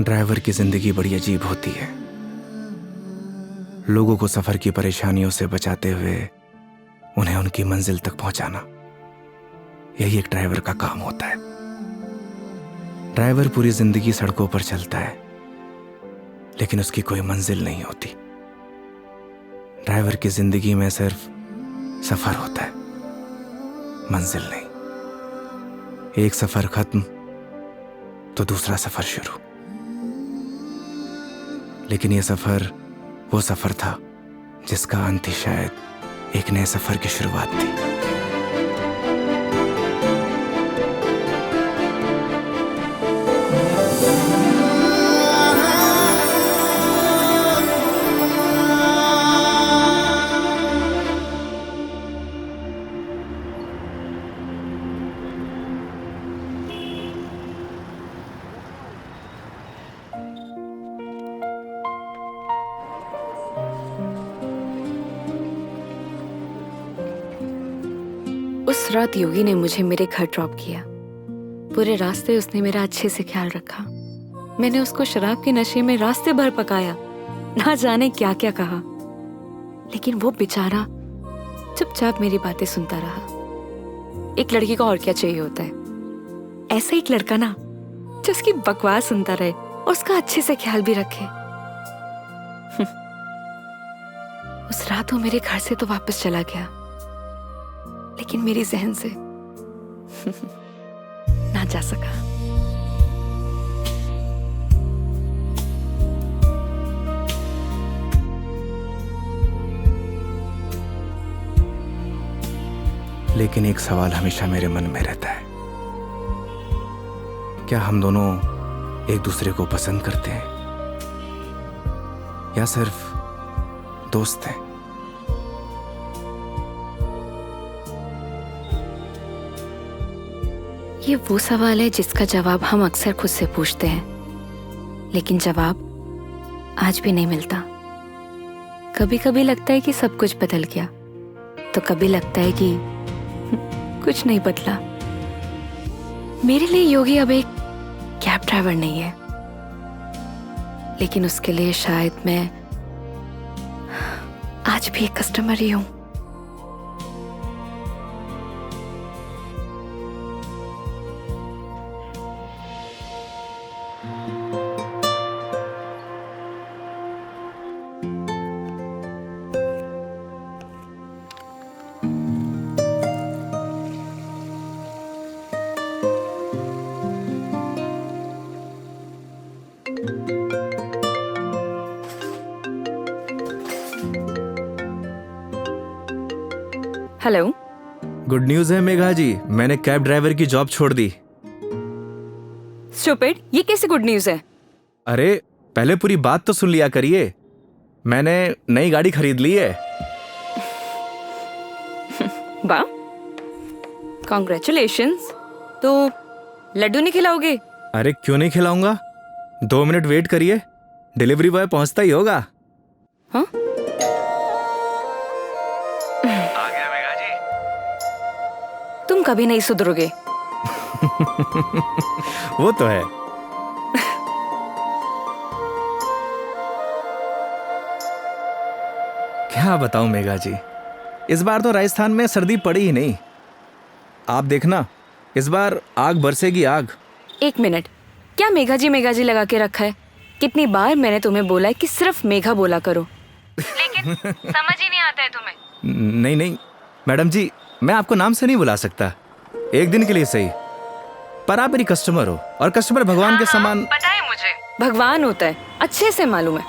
Driver की जिंदगी बड़ी अजीब होती है। लोगों को सफर की परेशानियों से बचाते हुए उन्हें उनकी मंजिल तक पहुंचाना, यही एक ड्राइवर का काम होता है। ड्राइवर पूरी जिंदगी सड़कों पर चलता है, लेकिन उसकी कोई मंजिल नहीं होती। ड्राइवर की जिंदगी में सिर्फ सफर होता है, मंजिल नहीं। एक सफर खत्म तो दूसरा सफर शुरू। लेकिन यह सफर वो सफर था जिसका अंत ही शायद एक नए सफर की शुरुआत थी। उस रात योगी ने मुझे मेरे घर ड्रॉप किया। पूरे रास्ते उसने मेरा अच्छे से ख्याल रखा। मैंने उसको शराब के नशे में रास्ते भर पकाया, ना जाने क्या क्या कहा, लेकिन वो बेचारा चुपचाप मेरी बातें सुनता रहा। एक लड़की को और क्या चाहिए होता है? ऐसा एक लड़का ना जो उसकी बकवास सुनता रहे और उसका अच्छे से ख्याल भी रखे। उस रात वो मेरे घर से तो वापस चला गया, लेकिन मेरी जहन से ना जा सका। लेकिन एक सवाल हमेशा मेरे मन में रहता है, क्या हम दोनों एक दूसरे को पसंद करते हैं या सिर्फ दोस्त हैं? ये वो सवाल है जिसका जवाब हम अक्सर खुद से पूछते हैं, लेकिन जवाब आज भी नहीं मिलता। कभी कभी लगता है कि सब कुछ बदल गया, तो कभी लगता है कि कुछ नहीं बदला। मेरे लिए योगी अब एक कैब ड्राइवर नहीं है, लेकिन उसके लिए शायद मैं आज भी एक कस्टमर ही हूं। हेलो। गुड न्यूज है मेघा जी, मैंने कैब ड्राइवर की जॉब छोड़ दी। स्टूपिड, ये कैसे गुड न्यूज है? अरे पहले पूरी बात तो सुन लिया करिए। मैंने नई गाड़ी खरीद ली है। वाह, कॉन्ग्रेचुलेशंस। तो लड्डू नहीं खिलाओगे? अरे क्यों नहीं खिलाऊंगा, 2 मिनट वेट करिए, डिलीवरी बॉय पहुंचता ही होगा। हाँ? आ गया मेघा जी। तुम कभी नहीं सुधरोगे। वो तो है। क्या बताऊं मेघा जी, इस बार तो राजस्थान में सर्दी पड़ी ही नहीं। आप देखना, इस बार आग बरसेगी आग। एक मिनट, क्या मेघा जी लगा के रखा है? कितनी बार मैंने तुम्हें बोला है कि सिर्फ मेघा बोला करो, लेकिन समझ ही नहीं आता है तुम्हें। नहीं नहीं मैडम जी, मैं आपको नाम से नहीं बुला सकता, एक दिन के लिए सही, पर आप मेरी कस्टमर हो और कस्टमर भगवान के समान। पता है मुझे, भगवान होता है, अच्छे से मालूम है।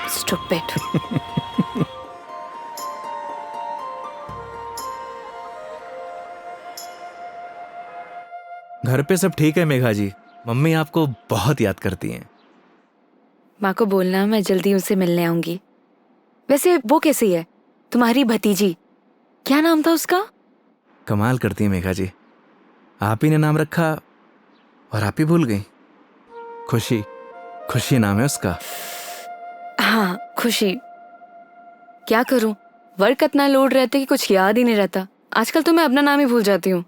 स्टूपिड। घर पे सब ठीक है मेघा जी, मम्मी आपको बहुत याद करती हैं। माँ को बोलना मैं जल्दी उनसे मिलने आऊंगी। वैसे वो कैसी है, तुम्हारी भतीजी? क्या नाम था उसका? कमाल करती है मेघा जी, आप ही ने नाम रखा और आप ही भूल गई। खुशी, खुशी नाम है उसका। हाँ, खुशी। क्या करूं, वर्क इतना लोड रहता है कि कुछ याद ही नहीं रहता। आजकल तो मैं अपना नाम ही भूल जाती हूँ।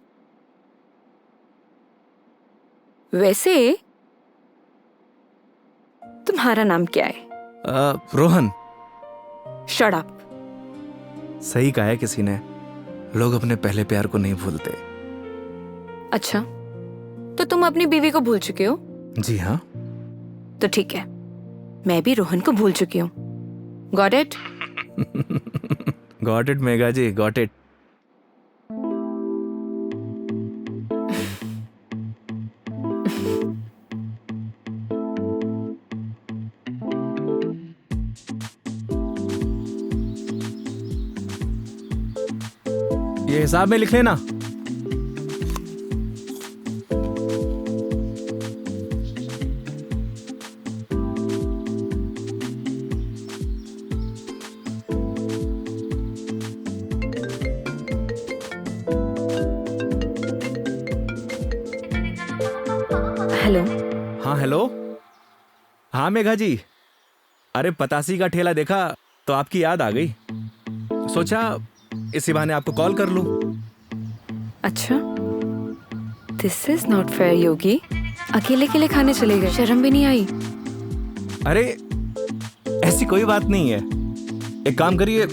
वैसे तुम्हारा नाम क्या है? रोहन। Shut up. सही कहा है किसी ने, लोग अपने पहले प्यार को नहीं भूलते। अच्छा, तो तुम अपनी बीवी को भूल चुके हो? जी हाँ। तो ठीक है, मैं भी रोहन को भूल चुकी हूँ। Got it? Got it Megha ji, got it. ये हिसाब में लिख लेना। हेलो। हाँ हेलो। हाँ मेघा जी, अरे पतासी का ठेला देखा तो आपकी याद आ गई, सोचा इसी बहाने आपको कॉल कर लूं। अच्छा, दिस इज नॉट फेयर योगी। अकेले अकेले खाने चले गए, शर्म भी नहीं आई? अरे ऐसी कोई बात नहीं है, एक काम करिए,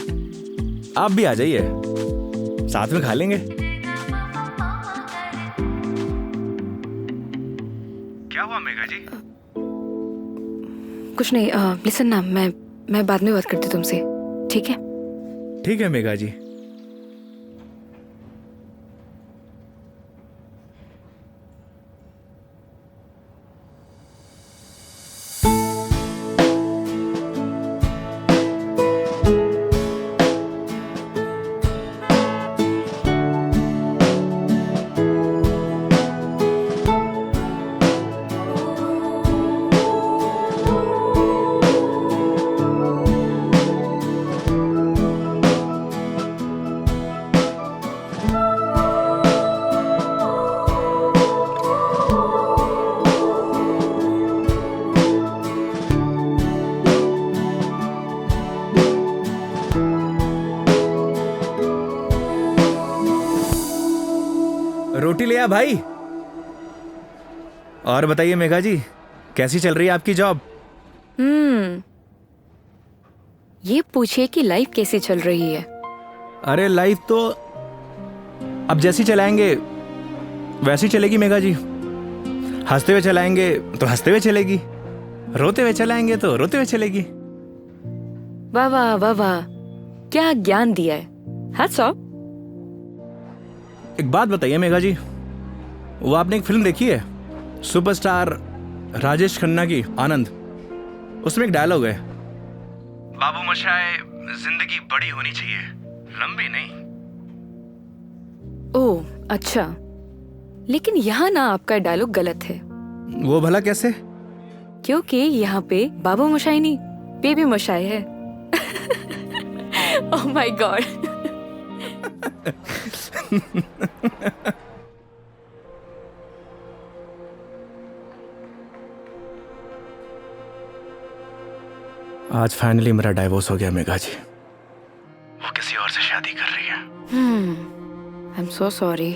आप भी आ जाइए, साथ में खा लेंगे। क्या हुआ मेघा जी? कुछ नहीं। लिसन ना, मैं बाद में बात करती हूँ तुमसे, ठीक है? ठीक है मेघा जी। रोटी ले आ भाई। और बताइए मेघा जी, कैसी चल रही है आपकी जॉब? ये पूछिए कि लाइफ कैसी चल रही है। अरे लाइफ तो अब जैसी चलाएंगे वैसी चलेगी मेघा जी। हंसते हुए चलाएंगे तो हंसते हुए चलेगी, रोते हुए चलाएंगे तो रोते हुए चलेगी। वाह वाह वाह वाह, क्या ज्ञान दिया है। Hats off. एक बात बताइए मेघा जी, वो आपने एक फिल्म देखी है सुपरस्टार राजेश खन्ना की, आनंद? उसमें एक डायलॉग है, बाबू मोशाय, जिंदगी बड़ी होनी चाहिए, लंबी नहीं। ओह अच्छा, लेकिन यहाँ ना आपका डायलॉग गलत है। वो भला कैसे? क्योंकि यहाँ पे बाबू मोशाई नहीं, बेबी मोशाई है। Oh my God. आज फाइनली मेरा डाइवोर्स हो गया मेघा जी। वो किसी और से शादी कर रही है। I am so sorry.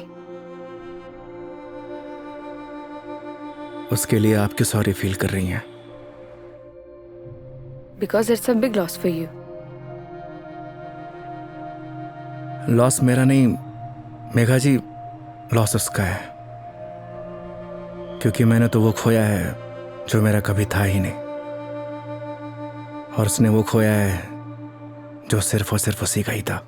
उसके लिए आप क्यों सॉरी फील कर रही हैं? Because it's a big loss for you. Loss मेरा नहीं मेघा जी, लॉस उसका है, क्योंकि मैंने तो वो खोया है जो मेरा कभी था ही नहीं, और उसने वो खोया है जो सिर्फ और सिर्फ उसी का ही था।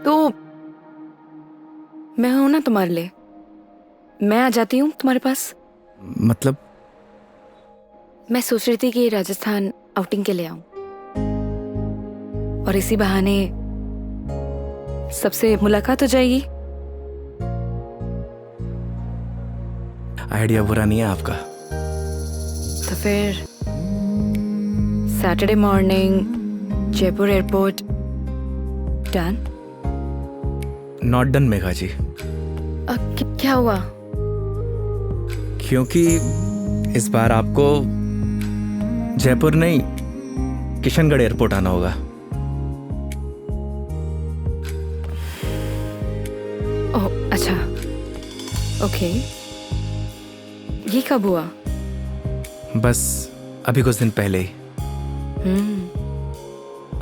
तो मैं हूं ना तुम्हारे लिए, मैं आ जाती हूँ तुम्हारे पास। मतलब? मैं सोच रही थी कि राजस्थान आउटिंग के लिए आऊं, और इसी बहाने सबसे मुलाकात हो जाएगी। आइडिया बुरा नहीं है आपका। तो फिर Saturday morning Jaipur airport. Done? Not done Megha ji. क्या हुआ? क्योंकि इस बार आपको जयपुर नहीं, किशनगढ़ एयरपोर्ट आना होगा। ओह ओके, ये कब हुआ? बस अभी कुछ दिन पहले ही।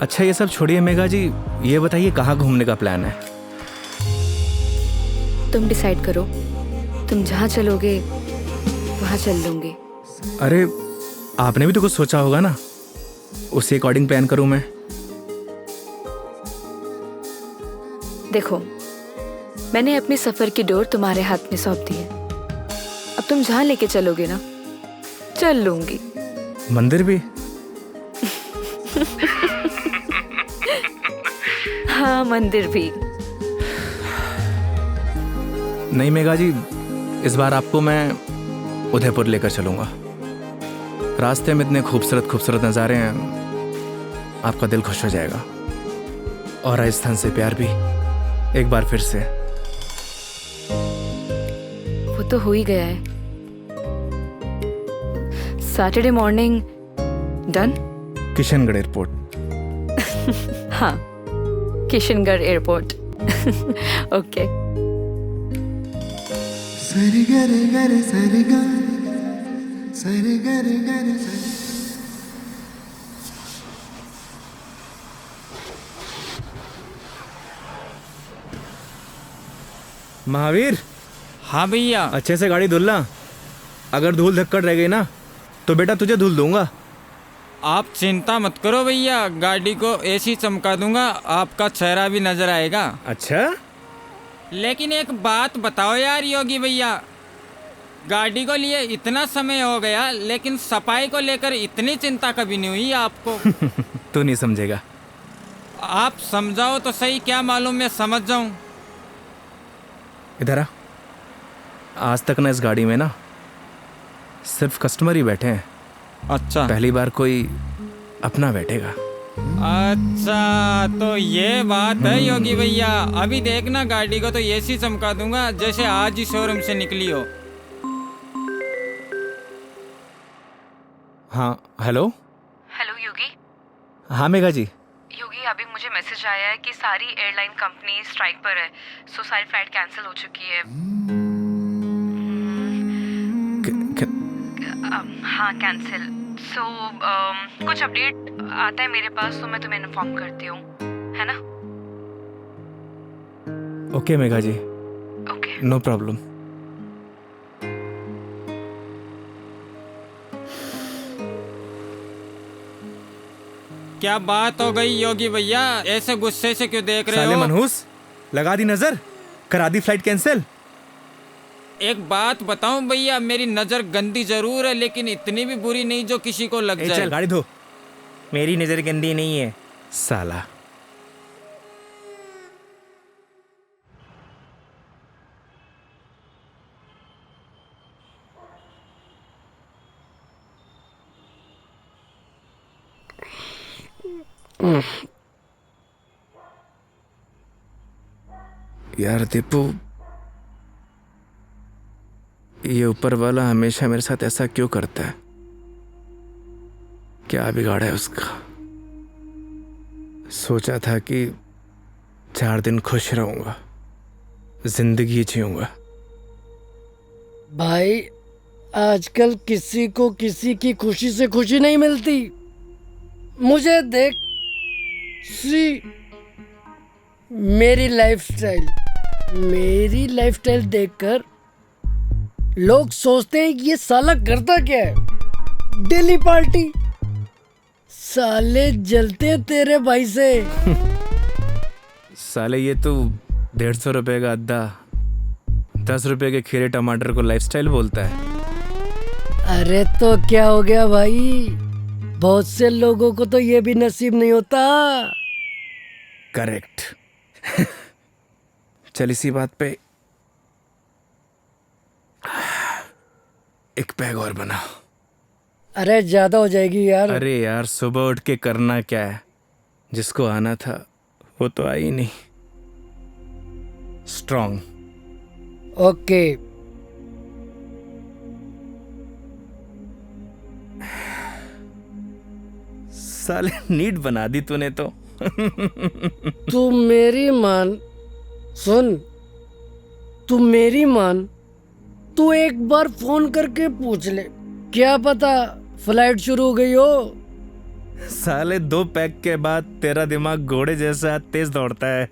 अच्छा ये सब छोड़िए मेघा जी, ये बताइए कहाँ घूमने का प्लान है? तुम डिसाइड करो, तुम जहाँ चलोगे वहाँ चल लूंगी। अरे आपने भी तो कुछ सोचा होगा ना, उसी अकॉर्डिंग प्लान करूँ मैं। देखो, मैंने अपने सफर की डोर तुम्हारे हाथ में सौंप दी है। अब तुम जहाँ लेके चलोगे ना, चल लूंगी। मंदिर भी? हाँ, मंदिर भी। नहीं मेघा जी, इस बार आपको मैं उदयपुर लेकर चलूंगा। रास्ते में इतने खूबसूरत खूबसूरत नज़ारे हैं, आपका दिल खुश हो जाएगा। और राजस्थान से प्यार भी एक बार फिर से। वो तो हो ही गया है। Saturday morning done. Kishangarh airport. हाँ, किशनगढ़ एयरपोर्ट। ओके। सरी गरे गरे सरी गा, सरी गरे गरे सरी। महावीर, हाँ भैया। अच्छे से गाड़ी धुलना। अगर धूल धक्कड़ रह गई ना तो बेटा तुझे धुल दूंगा। आप चिंता मत करो भैया, गाड़ी को ऐसी चमका दूंगा आपका चेहरा भी नजर आएगा। अच्छा? लेकिन एक बात बताओ यार योगी भैया, गाड़ी को लिए इतना समय हो गया लेकिन सफाई को लेकर इतनी चिंता कभी नहीं हुई आपको। तू नहीं समझेगा। आप समझाओ तो सही, क्या मालूम मैं समझ जाऊं। इधर आ। आज तक ना इस गाड़ी में ना सिर्फ कस्टमर ही बैठे हैं। अच्छा, पहली बार कोई अपना बैठेगा। अच्छा तो ये बात है योगी भैया। अभी देखना गाड़ी को तो ऐसी चमका दूंगा जैसे आज ही शोरूम से निकली हो। हाँ हेलो। हेलो योगी। हाँ मेघा जी। योगी, अभी मुझे मैसेज आया है कि सारी एयरलाइन कंपनी स्ट्राइक पर है, सो सारी फ्लाइट कैंसिल हो चुकी है। हाँ, कैंसिल। सो कुछ अपडेट आता है मेरे पास तो मैं तुम्हें इन्फॉर्म करती हूँ, है ना? Okay Megha ji, okay. No problem. क्या बात हो गई योगी भैया, ऐसे गुस्से से क्यों देख रहे साले हो? मनहूस, लगा दी नजर, करा दी फ्लाइट कैंसिल। एक बात बताऊं भैया, मेरी नजर गंदी जरूर है लेकिन इतनी भी बुरी नहीं जो किसी को लग जाए। चल गाड़ी धो। मेरी नजर गंदी नहीं है साला। यार दीपू, ये ऊपर वाला हमेशा मेरे साथ ऐसा क्यों करता है? क्या बिगाड़ा है उसका? सोचा था कि 4 दिन खुश रहूंगा, जिंदगी जीऊंगा। भाई, आजकल किसी को किसी की खुशी से खुशी नहीं मिलती। मुझे देख, सी मेरी लाइफस्टाइल देखकर लोग सोचते हैं कि ये साला करता क्या है। Daily party. साले जलते हैं तेरे भाई से। साले ये तो 150 रुपए का अद्दा 10 रुपए के खीरे टमाटर को लाइफस्टाइल बोलता है। अरे तो क्या हो गया भाई, बहुत से लोगों को तो ये भी नसीब नहीं होता। करेक्ट। चल इसी बात पे एक पैग और बना। अरे ज्यादा हो जाएगी यार। अरे यार, सुबह उठ के करना क्या है? जिसको आना था वो तो आई नहीं। स्ट्रॉन्ग। ओके। साले नीट बना दी तूने तो। तू मेरी मान, सुन, तू मेरी मान, तू एक बार फोन करके पूछ ले, क्या पता फ्लाइट शुरू हो गई हो। साले 2 पैक के बाद तेरा दिमाग घोड़े जैसा तेज दौड़ता है।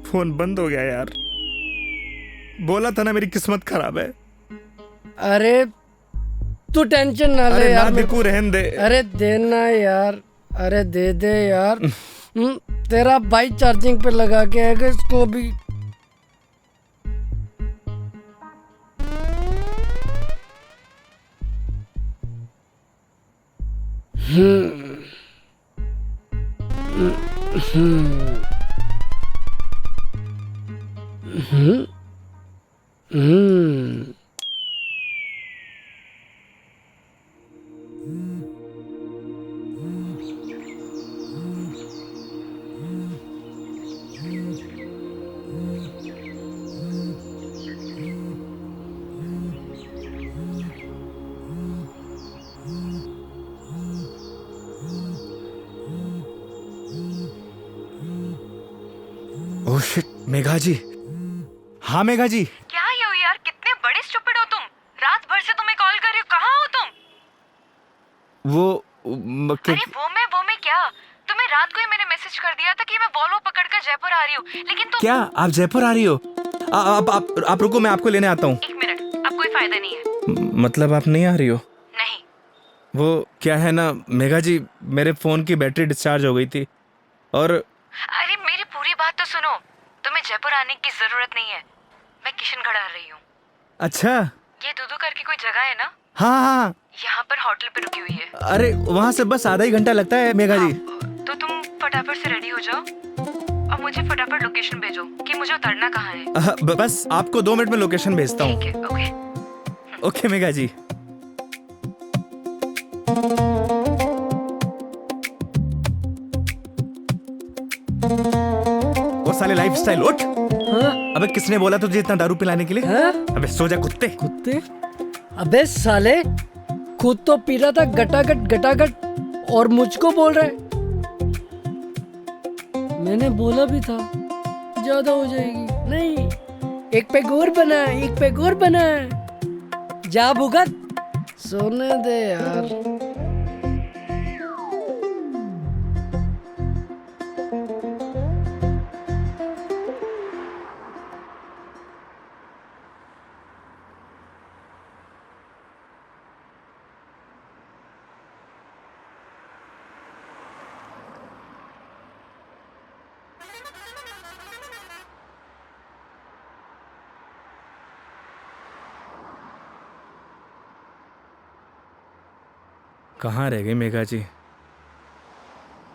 फोन बंद हो गया यार। बोला था ना मेरी किस्मत खराब है। अरे तू टेंशन ना ले अरे ना यार। दिकू रहन दे। अरे देना यार, अरे दे दे यार। तेरा भाई चार्जिंग पे लगा के आएगा इसको भी। ओह शिट, मेघा जी। हाँ मेघा जी। क्या ये हो यार, कितने बड़े स्टूपिड हो तुम। रात भर से तुम्हें कॉल कर रही हूँ, कहाँ हो तुम? अरे वो मैं क्या, तुम्हें रात को ही मैंने मैसेज कर दिया था कि मैं वॉल्वो पकड़कर जयपुर आ रही हूँ, लेकिन तुम क्या आप जयपुर आ रही हो? आप रुको, मैं आपको लेने आता हूँ। 1 मिनट, अब कोई फायदा नहीं है। मतलब आप नहीं आ रही हो? नहीं। वो क्या है ना मेघा जी, मेरे फोन की बैटरी डिस्चार्ज हो गई थी और अरे मेरी पूरी बात तो सुनो, तुम्हें जयपुर आने की जरूरत नहीं है, मैं किशनगढ़ आ रही हूँ। अच्छा। ये दूधू करके कोई जगह है ना, हाँ हाँ, यहाँ पर होटल पे रुकी हुई है। अरे वहाँ से बस आधा ही घंटा लगता है मेघा जी। तो तुम फटाफट से रेडी हो जाओ और मुझे फटाफट लोकेशन भेजो कि मुझे उतरना कहाँ है। बस आपको 2 मिनट में लोकेशन भेजता हूँ। ठीक है, ओके। ओके मेघा जी। वो साले लाइफस्टाइल उठ। हाँ? अबे किसने बोला तुझे इतना दारू पिलाने के लिए? हाँ? अबे सो जा कुत्ते। कुत्ते? अबे साले, खुद तो पी रहा था गटागट गटागट और मुझको बोल रहा है। मैंने बोला भी था ज्यादा हो जाएगी। नहीं, 1 पैक और बना, 1 पैक और बना। जा भुगत, सोने दे यार। कहाँ रह गई मेघा जी?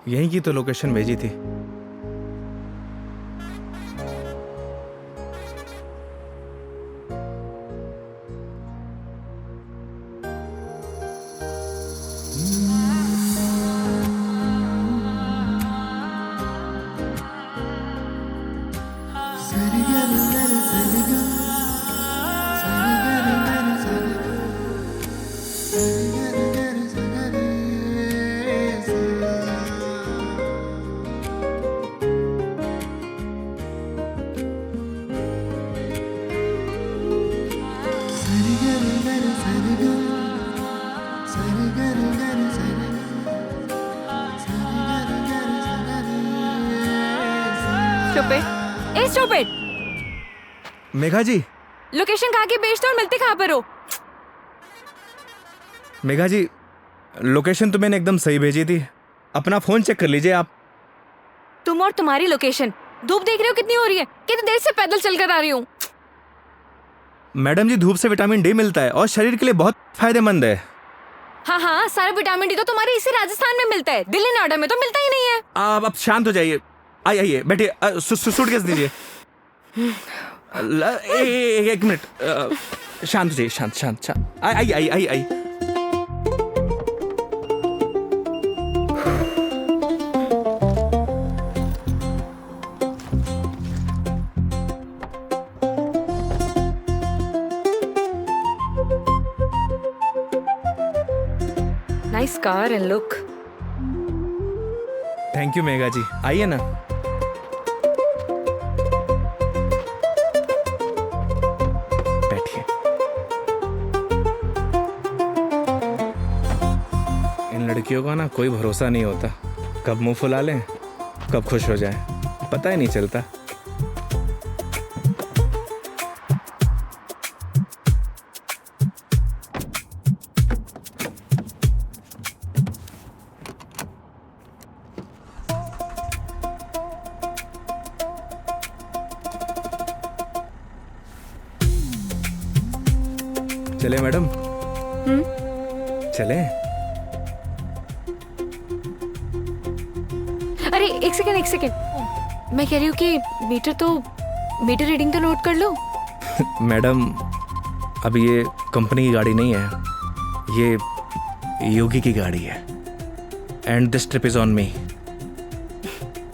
यहीं की तो लोकेशन भेजी थी। स्टूपिड। मेघा जी, लोकेशन कहाँ की भेजते हो और मिलते कहाँ पर हो? मेघा जी, लोकेशन तो मैंने एकदम सही भेजी थी। अपना फोन चेक कर लीजिए आप। तुम और तुम्हारी लोकेशन। धूप देख रहे हो कितनी हो रही है, कितनी देर से पैदल चलकर आ रही हूँ। मैडम जी, धूप से विटामिन डी मिलता है और शरीर के लिए बहुत फायदेमंद है। हाँ हाँ, सारा विटामिन डी तो तुम्हारे इसी राजस्थान में मिलता है, दिल्ली नोएडा में तो मिलता ही नहीं है। आप शांत हो जाइए। आइए बैठिए। सूटकेस दीजिए। 1 मिनट, शांत हो जाइए। शांत। आई। Nice car and look. Thank you Megha ji, आइए ना। बैठिए। इन लड़कियों का ना कोई भरोसा नहीं होता, कब मुंह फुला लें कब खुश हो जाए, पता ही नहीं चलता। चले मैडम? चले? अरे एक सेकेंड, मैं कह रही हूँ कि मीटर रीडिंग तो नोट कर लो। मैडम अब ये कंपनी की गाड़ी नहीं है, ये योगी की गाड़ी है। And this trip is on me.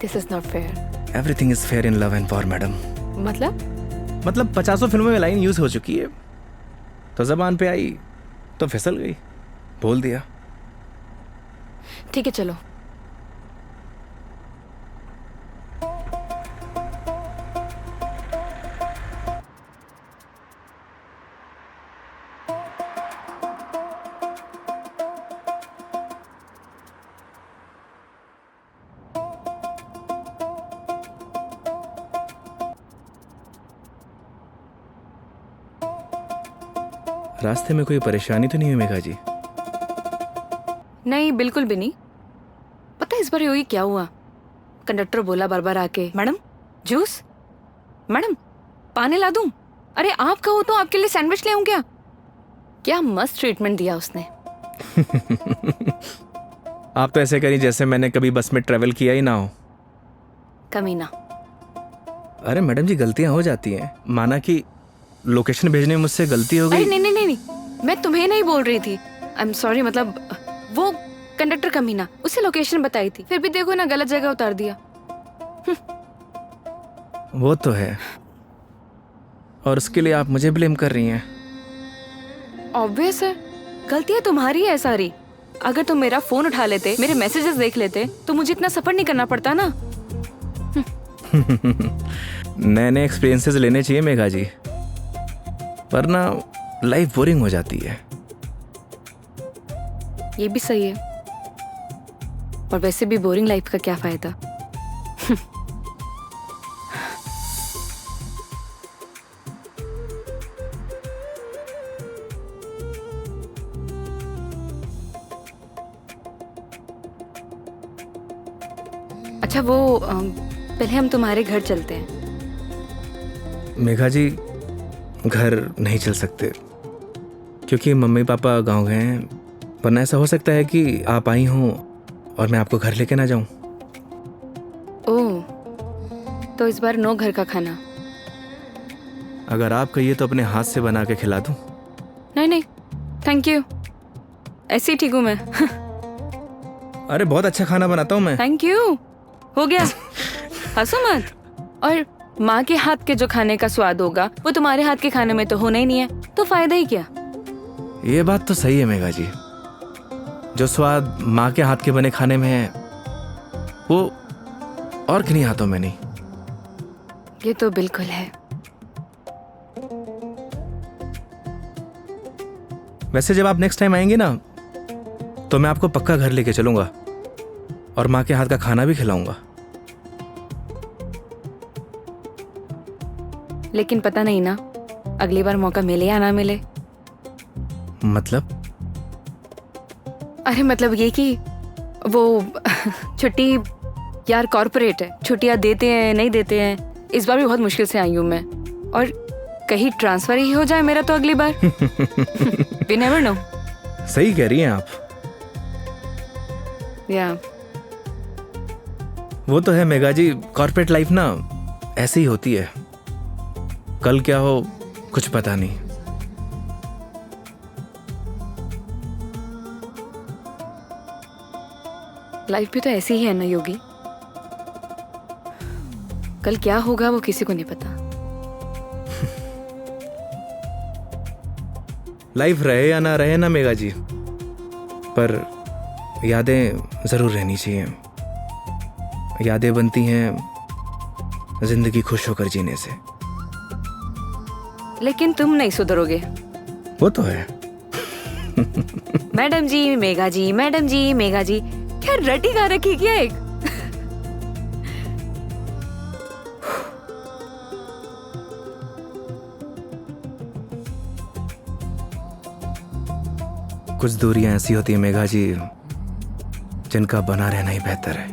This is not fair. Everything is fair in love and war madam. मतलब 50 फिल्मों में लाइन यूज हो चुकी है, तो जबान पे आई तो फिसल गई, बोल दिया। ठीक है चलो। रास्ते में कोई परेशानी तो नहीं हुई मेघा जी? नहीं बिल्कुल भी नहीं। पता है इस बार योगी क्या हुआ? कंडक्टर बोला बार बार आके, मैडम जूस, मैडम पानी ला दूं? अरे आप कहो तो आपके लिए सैंडविच ले आऊं क्या? क्या मस्त ट्रीटमेंट दिया उसने। आप तो ऐसे करी जैसे मैंने कभी बस में ट्रेवल किया ही ना हो। कमीना। अरे मैडम जी गलतियां हो जाती हैं, माना कि लोकेशन भेजने में मुझसे गलती हो अरे गई। नहीं, मैं तुम्हें नहीं बोल रही थी। आई एम सॉरी, मतलब वो कंडक्टर कमीना, उसे लोकेशन बताई थी, फिर भी देखो ना गलत जगह उतार दिया। वो तो है, और उसके लिए आप मुझे ब्लेम कर रही हैं। ऑब्वियस है, गलतियां तुम्हारी है सारी। अगर तुम मेरा फोन उठा लेते, मेरे मैसेजेस देख लेते, तो मुझे इतना सफर नहीं करना पड़ता ना। नए नए एक्सपीरियंसेस लेने चाहिए मेघा जी, वरना लाइफ बोरिंग हो जाती है। ये भी सही है, और वैसे भी बोरिंग लाइफ का क्या फायदा। अच्छा वो पहले हम तुम्हारे घर चलते हैं। मेघा जी घर नहीं चल सकते, क्योंकि मम्मी पापा गांव गए हैं, वरना ऐसा हो सकता है कि आप आई हों और मैं आपको घर लेके ना जाऊं। ओह, तो इस बार नो घर का खाना। अगर आप कहिए तो अपने हाथ से बना के खिला दूं। नहीं थैंक यू, ऐसे ही ठीक हूँ मैं। अरे बहुत अच्छा खाना बनाता हूं मैं। थैंक यू, हो गया। हंसो मत। और माँ के हाथ के जो खाने का स्वाद होगा वो तुम्हारे हाथ के खाने में तो होना ही नहीं है, तो फायदा ही क्या। ये बात तो सही है मेघा जी, जो स्वाद माँ के हाथ के बने खाने में है वो और किन्हीं हाथों में नहीं। ये तो बिल्कुल है। वैसे जब आप नेक्स्ट टाइम आएंगे ना, तो मैं आपको पक्का घर लेके चलूंगा और माँ के हाथ का खाना भी खिलाऊंगा। लेकिन पता नहीं ना, अगली बार मौका मिले या ना मिले। मतलब? अरे मतलब ये कि वो छुट्टी यार कॉर्पोरेट है, छुट्टियां देते हैं नहीं देते हैं। इस बार भी बहुत मुश्किल से आई हूँ मैं, और कहीं ट्रांसफर ही हो जाए मेरा तो अगली बार। We never know। सही कह रही हैं आप। या वो तो है मेघा जी, कॉर्पोरेट लाइफ ना ऐसे ही होती है, कल क्या हो कुछ पता नहीं। लाइफ भी तो ऐसी ही है ना योगी, कल क्या होगा वो किसी को नहीं पता। लाइफ रहे या ना रहे ना मेघा जी, पर यादें जरूर रहनी चाहिए। यादें बनती हैं जिंदगी खुश होकर जीने से। लेकिन तुम नहीं सुधरोगे। वो तो है। मैडम जी मेघा जी, मैडम जी मेघा जी, क्या रटी गा रखी क्या एक? कुछ दूरियां ऐसी होती है मेघा जी जिनका बना रहना ही बेहतर है।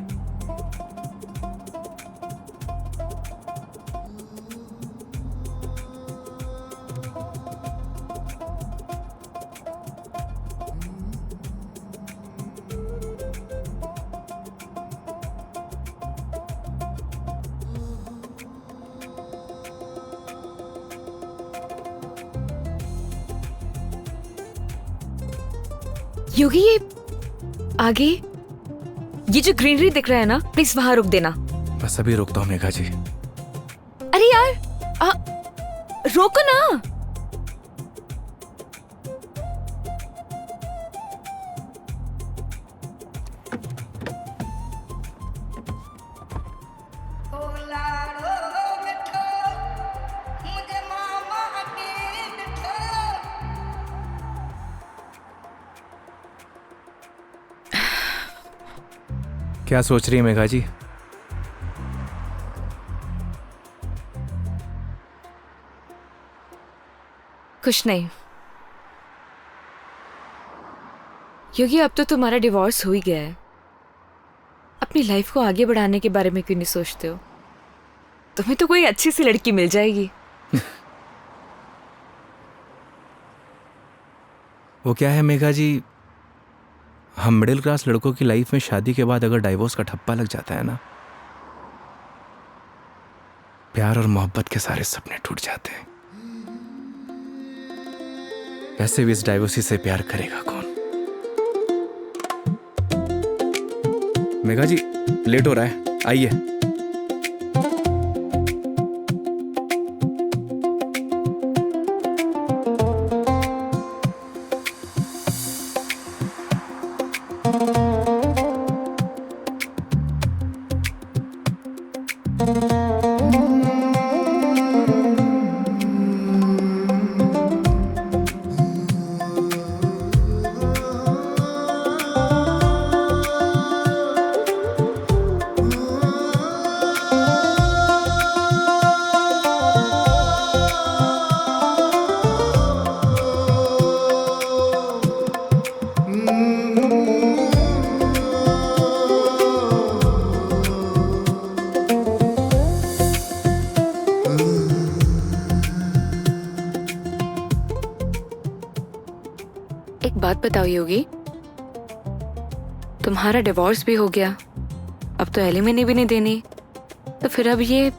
योगी ये आगे ये जो ग्रीनरी दिख रहा है ना, प्लीज वहां रुक देना। बस अभी रुकता हूँ मेघा जी। अरे यार रोको ना। क्या सोच रही है मेघा जी? कुछ नहीं योगी, अब तो तुम्हारा डिवोर्स हो ही गया है। अपनी लाइफ को आगे बढ़ाने के बारे में क्यों नहीं सोचते हो? तुम्हें तो कोई अच्छी सी लड़की मिल जाएगी। वो क्या है मेघा जी, हम मिडिल क्लास लड़कों की लाइफ में शादी के बाद अगर डाइवोर्स का ठप्पा लग जाता है ना, प्यार और मोहब्बत के सारे सपने टूट जाते हैं। वैसे भी इस डाइवोर्सी से प्यार करेगा कौन? मेघा जी लेट हो रहा है, आइए। एक बात बताओ योगी, तुम्हारा डिवोर्स भी हो गया, अब तो एलिमनी भी नहीं देनी, तो फिर अब ये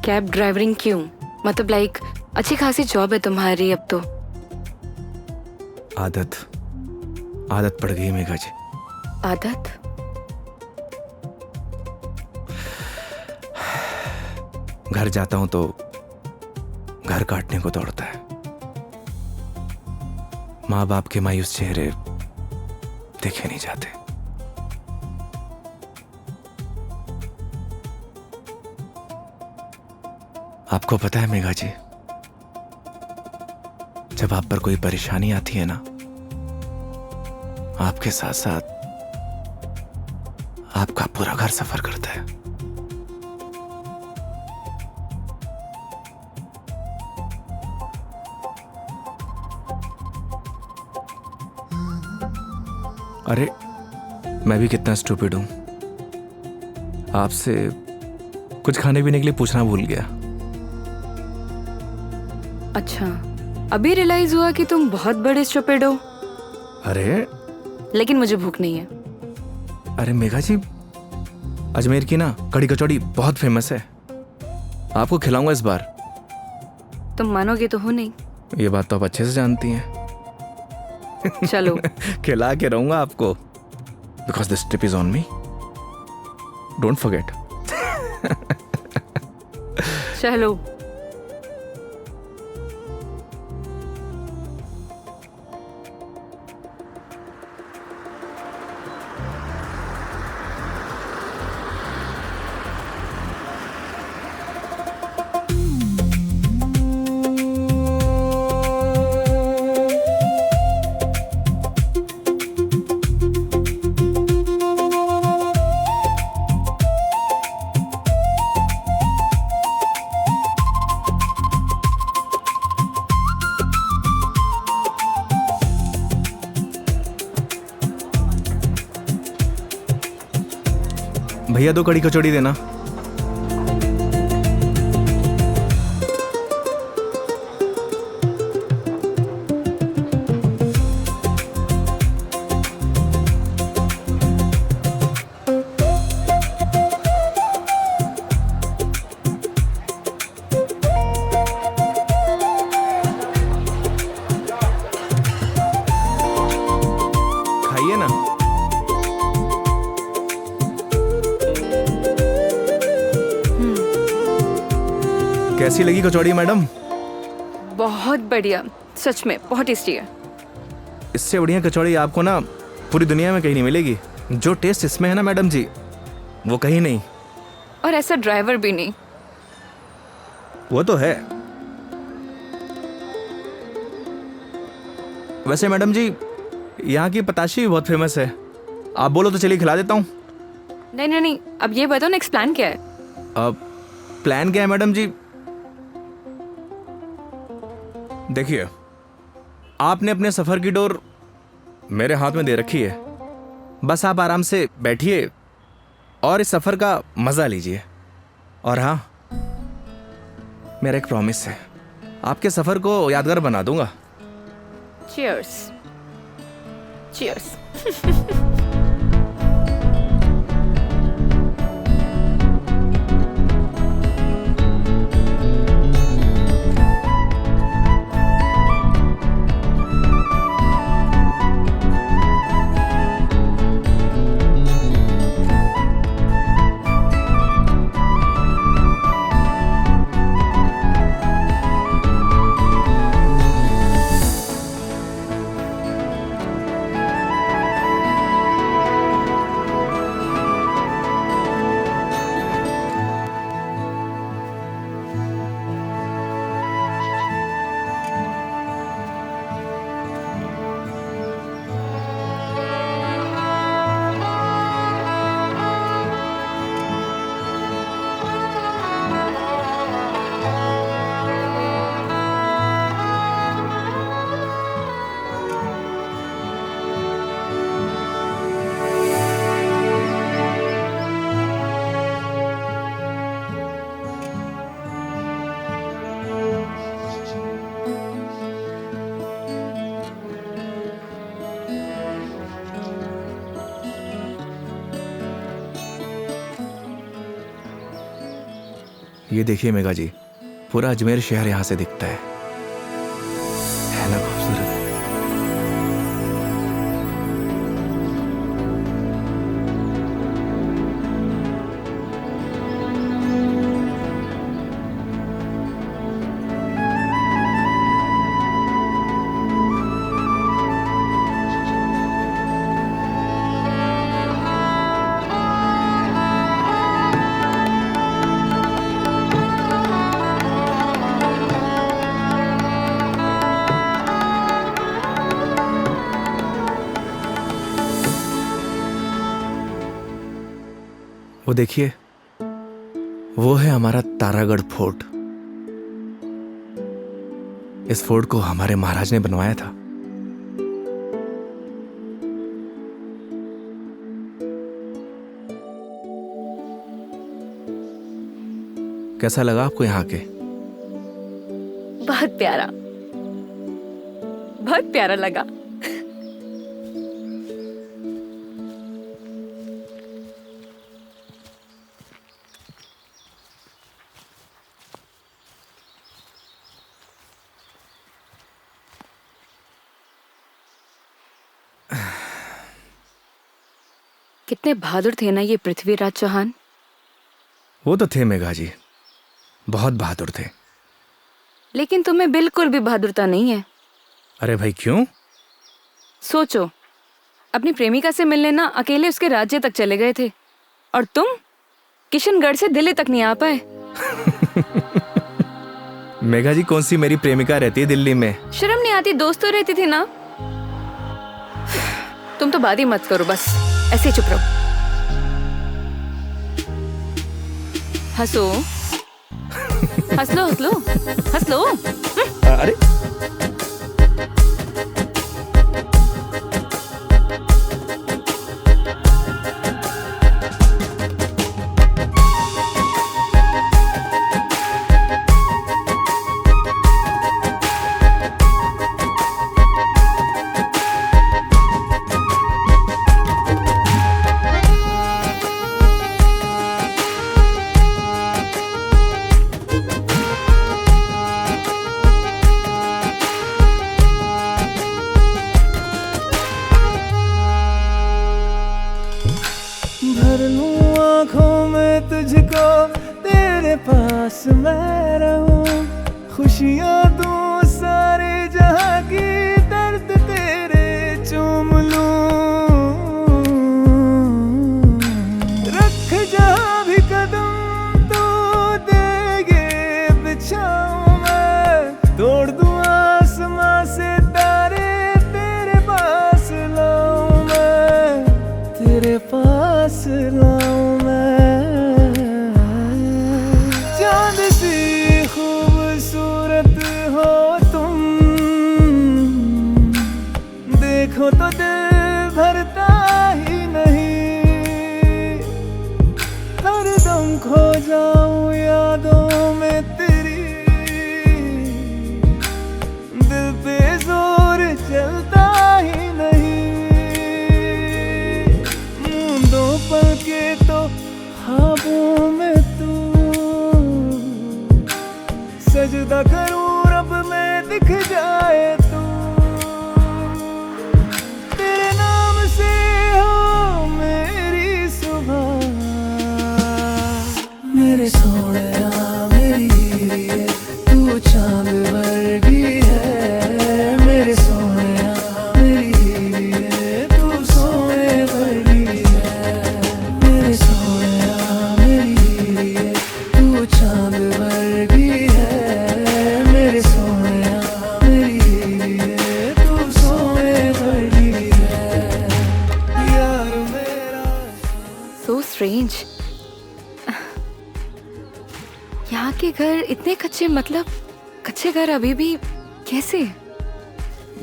कैब ड्राइवरिंग क्यों? मतलब लाइक अच्छी खासी जॉब है तुम्हारी अब तो। आदत पड़ गई मेघा जी। आदत? घर जाता हूं तो घर काटने को दौड़ता है। माँ बाप के मायूस चेहरे देखे नहीं जाते। आपको पता है मेघा जी, जब आप पर कोई परेशानी आती है ना, आपके साथ साथ आपका पूरा घर सफर करता है। अरे मैं भी कितना स्टूपिड हूं, आपसे कुछ खाने पीने के लिए पूछना भूल गया। अच्छा, अभी रियलाइज हुआ कि तुम बहुत बड़े स्टूपिड हो। अरे लेकिन मुझे भूख नहीं है। अरे मेघा जी, अजमेर की ना कड़ी कचौड़ी बहुत फेमस है, आपको खिलाऊंगा इस बार। तुम मानोगे तो हो नहीं। ये बात तो आप अच्छे से जानती हैं। चलो। खिला के रहूंगा आपको, because this trip is on me, don't forget. चलो। भैया 2 कड़ी कचौड़ी देना। खाइए ना। कैसी लगी कचौड़ी मैडम? बहुत बढ़िया, सच में बहुत टेस्टी है। इससे बढ़िया कचौड़ी आपको ना पूरी दुनिया में कहीं नहीं मिलेगी। जो टेस्ट इसमें है ना मैडम जी, वो कहीं नहीं। और ऐसा ड्राइवर भी नहीं। वो तो है। वैसे मैडम जी, यहाँ की पताशी भी बहुत फेमस है। आप बोलो तो चलिए खिला देता हूँ। नहीं नहीं नहीं, अब ये बताओ नेक्स्ट प्लान क्या है? अब प्लान क्या है मैडम जी? देखिए, आपने अपने सफर की डोर मेरे हाथ में दे रखी है। बस आप आराम से बैठिए और इस सफर का मजा लीजिए। और हाँ, मेरा एक प्रॉमिस है, आपके सफर को यादगार बना दूंगा। चीयर्स। चीयर्स। ये देखिए मेघा जी, पूरा अजमेर शहर यहाँ से दिखता है ना खूबसूरत? वो देखिए, वो है हमारा तारागढ़ फोर्ट। इस फोर्ट को हमारे महाराज ने बनवाया था। कैसा लगा आपको यहाँ के? बहुत प्यारा, बहुत प्यारा लगा। कितने बहादुर थे ना ये पृथ्वीराज चौहान। वो तो थे मेघा जी, बहुत बहादुर थे। लेकिन तुम्हें बिल्कुल भी बहादुरता नहीं है। अरे भाई क्यों? सोचो, अपनी प्रेमिका से मिलने ना अकेले उसके राज्य तक चले गए थे, और तुम किशनगढ़ से दिल्ली तक नहीं आ पाए। मेघा जी, कौन सी मेरी प्रेमिका रहती है दिल्ली में? शर्म नहीं आती? दोस्त तो रहती थी ना। तुम तो बात ही मत करो, बस ऐसे ही चुप रहो। हंसो, हंस लो, हंस लो, हंस लो। अरे पास मैं रहूं, खुशियां दूं सारे जहां की, दर्द तेरे चूम लूं। रख जहां भी कदम तो देगे बिछाऊं मैं, तोड़ दूं आसमां से तारे, तेरे पास लाऊं मैं, तेरे पास लाऊं मैं। चांद सी खूबसूरत हो तुम, देखो तो दिल भरता ही नहीं, हरदम खो जाऊं यादों में तेरी, दिल पे जोर चलता ही नहीं। मूंदों पल के तो ख्वाबों में तू, सजदा करूं रब में दिख जाए तू, तेरे नाम से हो मेरी सुबह। मेरे सोनिया मेरी हीरे, तू चांद वर्गी है, मेरे सोनिया मेरी हीरे, तू सोने वर्गी है, मेरे सोनिया मेरी हीरे, तू चांद वर्गी है, मेरे सोनिया मेरी हीरे, तू सोने वर्गी है, यार मेरा। So strange. यहाँ के घर इतने कच्चे, मतलब कच्चे घर अभी भी कैसे?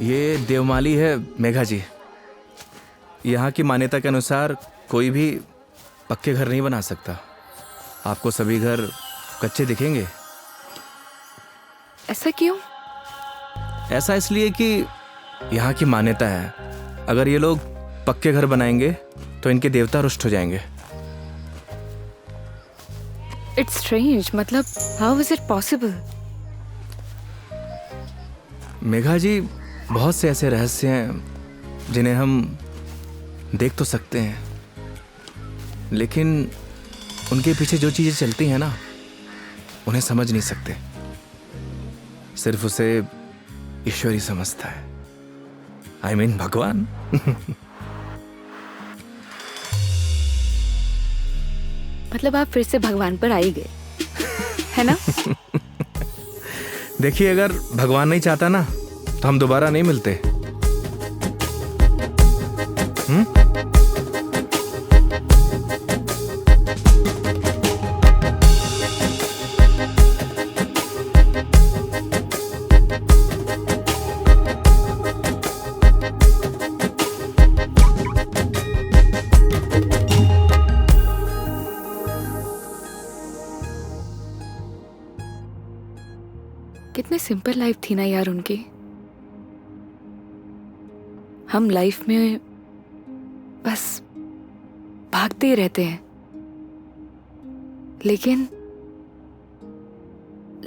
ये देवमाली है मेघा जी। यहाँ की मान्यता के अनुसार कोई भी पक्के घर नहीं बना सकता। आपको सभी घर कच्चे दिखेंगे। ऐसा क्यों? ऐसा इसलिए कि यहाँ की मान्यता है, अगर ये लोग पक्के घर बनाएंगे तो इनके देवता रुष्ट हो जाएंगे। इट्स स्ट्रेंज, मतलब how is it possible? Megha ji, बहुत से ऐसे रहस्य हैं जिन्हें हम देख तो सकते हैं, लेकिन उनके पीछे जो चीज़ें चलती हैं ना, उन्हें समझ नहीं सकते। सिर्फ उसे ईश्वर ही समझता है। I mean, भगवान। मतलब आप फिर से भगवान पर आ ही गए, है ना? देखिए, अगर भगवान नहीं चाहता ना तो हम दोबारा नहीं मिलते। कितने सिंपल लाइफ थी ना यार उनकी। हम लाइफ में बस भागते ही रहते हैं, लेकिन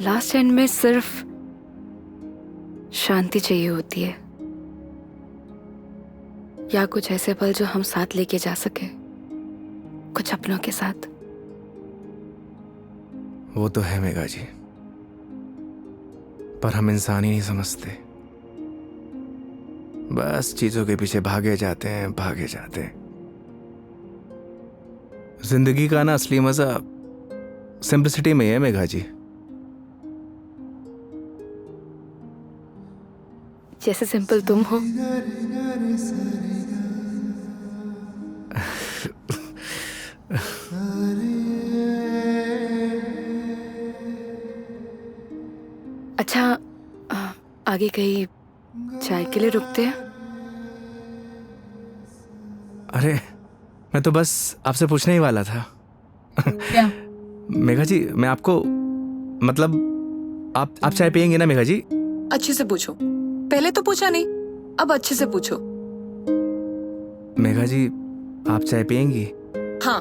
लास्ट एंड में सिर्फ शांति चाहिए होती है, या कुछ ऐसे पल जो हम साथ लेके जा सके, कुछ अपनों के साथ। वो तो है मेघा जी, पर हम इंसान ही नहीं समझते। बस चीजों के पीछे भागे जाते हैं, भागे जाते हैं। जिंदगी का ना असली मजा सिंपलिसिटी में है मेघा जी। जैसे सिंपल तुम हो। अच्छा, आगे कहीं चाय के लिए रुकते हैं? अरे, मैं तो बस आपसे पूछने ही वाला था। क्या? मेघा जी, मैं आपको मतलब आप चाय पियेंगे ना मेघा जी? अच्छे से पूछो, पहले तो पूछा नहीं, अब अच्छे से पूछो। मेघा जी, आप चाय पियेंगी? हाँ।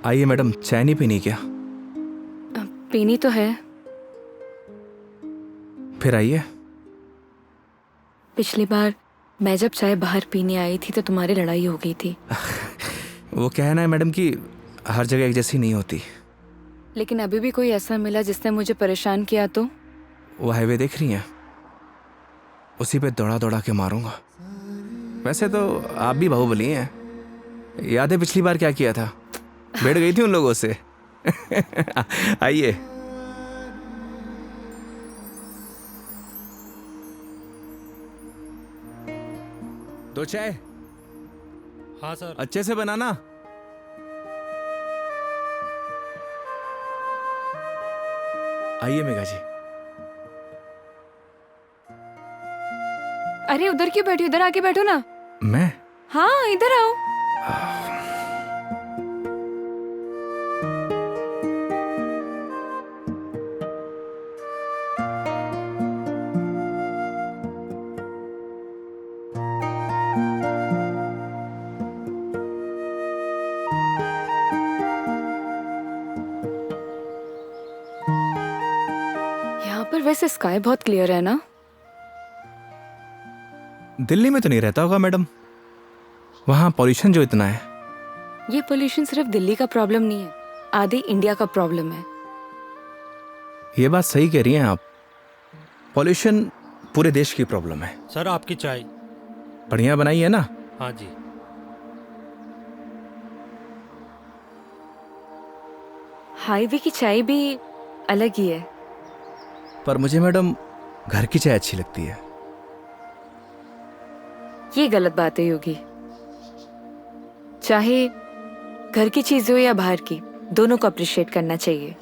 आइए मैडम, चाय नहीं पीनी क्या? पीनी तो है। फिर आइए। पिछली बार मैं जब चाय बाहर पीने आई थी तो तुम्हारी लड़ाई हो गई थी। वो कहना है मैडम कि हर जगह एक जैसी नहीं होती। लेकिन अभी भी कोई ऐसा मिला जिसने मुझे परेशान किया तो? वो हाईवे देख रही हैं, उसी पे दौड़ा दौड़ा के मारूंगा। वैसे तो आप भी बाहुबली हैं। याद है पिछली बार क्या किया था? बैठ गई थी उन लोगों से। आइए। दो चाय। हाँ सर। अच्छे से बनाना। आइए मेघा जी। अरे उधर क्यों बैठी, उधर आके बैठो ना। मैं? हाँ इधर आओ। यहाँ पर वैसे स्काई बहुत क्लियर है ना? दिल्ली में तो नहीं रहता होगा मैडम, वहां पॉल्यूशन जो इतना है। ये पोल्यूशन सिर्फ दिल्ली का प्रॉब्लम नहीं है, आधे इंडिया का प्रॉब्लम है। ये बात सही कह रही हैं आप, पॉल्यूशन पूरे देश की प्रॉब्लम है। सर आपकी चाय। बढ़िया बनाई है ना? हाँ जी। हाईवे की चाय भी अलग ही है। पर मुझे मैडम घर की चाय अच्छी लगती है। ये गलत बात है योगी। चाहे घर की चीज हो या बाहर की, दोनों को अप्रिशिएट करना चाहिए।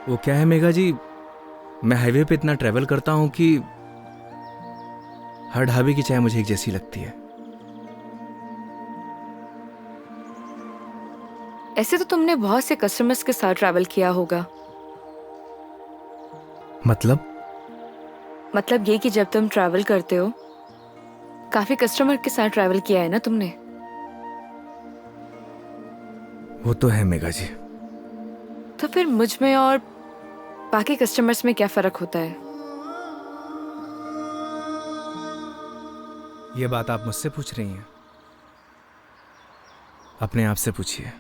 वो क्या है मेघा जी, मैं हाईवे पे इतना ट्रैवल करता हूं कि हर ढाबे की चाय मुझे एक जैसी लगती है। ऐसे तो तुमने बहुत से कस्टमर्स के साथ ट्रैवल किया होगा। मतलब ये कि जब तुम ट्रैवल करते हो, काफी कस्टमर के साथ ट्रैवल किया है ना तुमने? वो तो है मेघा जी। तो फिर मुझ में और बाकी कस्टमर्स में क्या फर्क होता है? ये बात आप मुझसे पूछ रही हैं? अपने आप से पूछिए।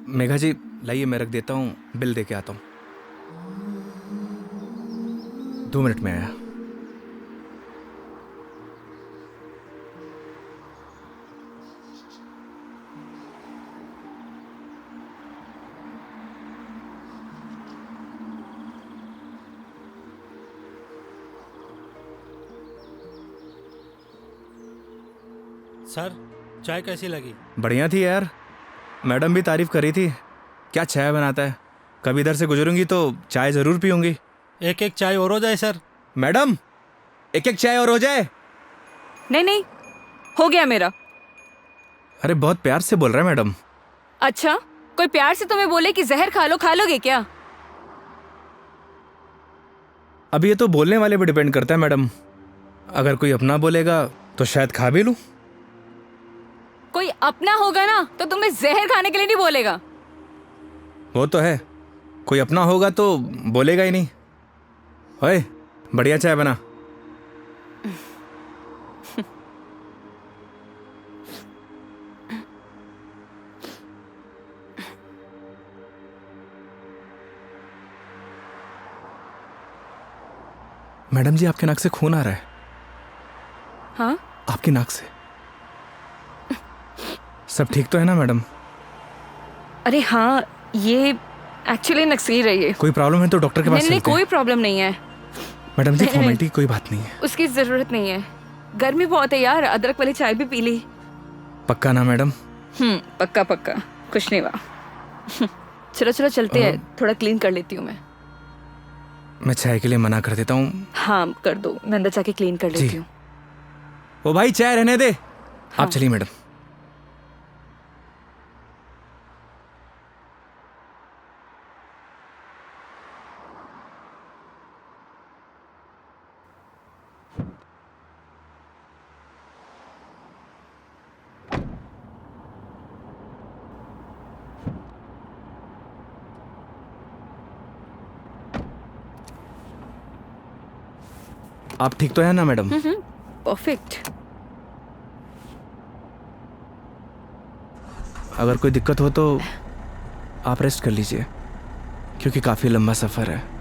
मेघा जी लाइए, मैं रख देता हूँ, बिल दे के आता हूँ। 2 मिनट में आया। सर चाय कैसी लगी? बढ़िया थी यार, मैडम भी तारीफ कर रही थी। क्या चाय बनाता है, कभी इधर से गुजरूंगी तो चाय जरूर पीऊंगी। एक एक चाय और हो जाए सर। मैडम एक एक चाय और हो जाए। नहीं नहीं, हो गया मेरा। अरे बहुत प्यार से बोल रहा है मैडम। अच्छा, कोई प्यार से तुम्हें बोले कि जहर खा लो, खा लोगे क्या? अब ये तो बोलने वाले पे डिपेंड करता है मैडम। अगर कोई अपना बोलेगा तो शायद खा भी लूं। कोई अपना होगा ना तो तुम्हें जहर खाने के लिए नहीं बोलेगा। वो तो है, कोई अपना होगा तो बोलेगा ही नहीं। ओए बढ़िया चाय बना। मैडम जी आपके नाक से खून आ रहा है। हाँ? आपकी नाक से। सब ठीक तो है ना मैडम? अरे हाँ, ये एक्चुअली नक्सीर रही है। कोई प्रॉब्लम है तो डॉक्टर के पास नहीं नहीं, चलते हैं। कोई प्रॉब्लम नहीं है। मैडम जी नहीं, फॉर्मेलिटी की कोई बात नहीं है। उसकी जरूरत नहीं है। गर्मी बहुत है यार, अदरक वाली चाय भी पी ली। पक्का ना मैडम? पक्का पक्का, कुछ नहीं हुआ। चलो चलो चलते हैं, थोड़ा क्लीन कर लेती हूँ मैं। मैं चाय के लिए मना कर देता हूँ। हाँ कर दो, मैं अंदर जाके क्लीन कर लेती हूँ। ओ भाई चाय रहने दे। आप चलिए मैडम। आप ठीक तो है ना मैडम? परफेक्ट। अगर कोई दिक्कत हो तो आप रेस्ट कर लीजिए, क्योंकि काफ़ी लंबा सफ़र है।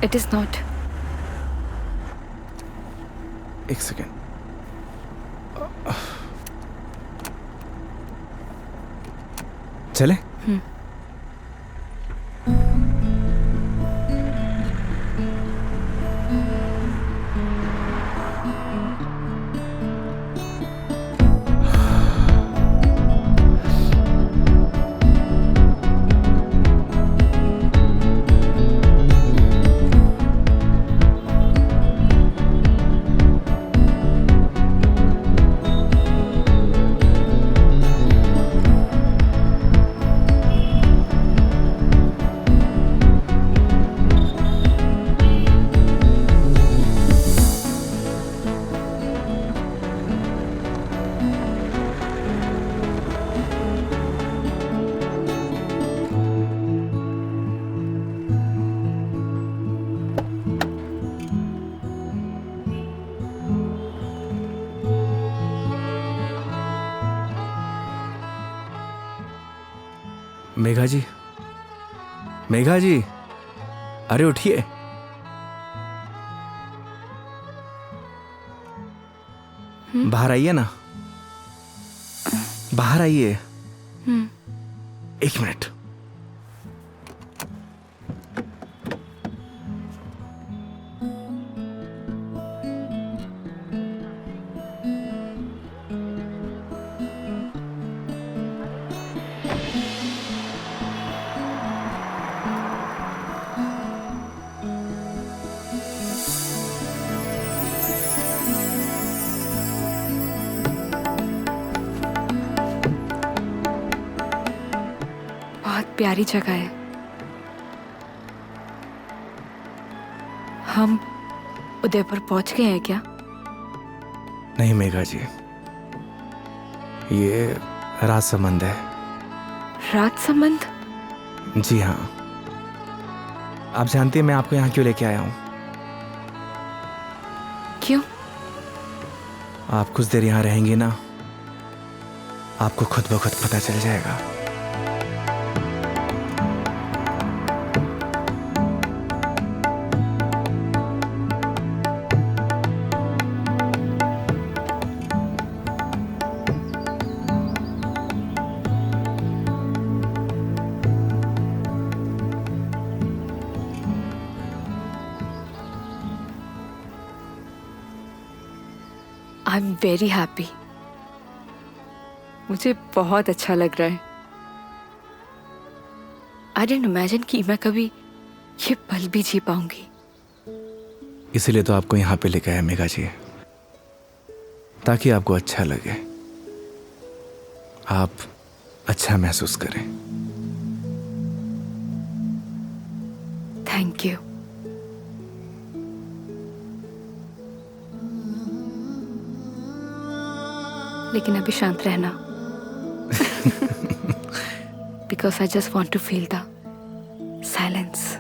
It is not. एक सेकेंड। चले? मेघा जी, मेघा जी, अरे उठिए। बाहर आइए ना, बाहर आइए। एक मिनट। प्यारी जगह है। हम उदयपुर पहुंच गए हैं क्या? नहीं मेघा जी, ये राज संबंध है। राज संबंध? जी हाँ। आप जानती हैं मैं आपको यहाँ क्यों लेके आया हूँ? क्यों? आप कुछ देर यहाँ रहेंगी ना, आपको खुद ब खुद पता चल जाएगा। I am very happy. मुझे बहुत अच्छा लग रहा है। आई डिडंट इमेजिन कि मैं कभी ये पल भी जी पाऊंगी। इसीलिए तो आपको यहाँ पे लेके आया मेघा जी, ताकि आपको अच्छा लगे, आप अच्छा महसूस करें। Thank you. लेकिन अभी शांत रहना, because I just want to feel the silence.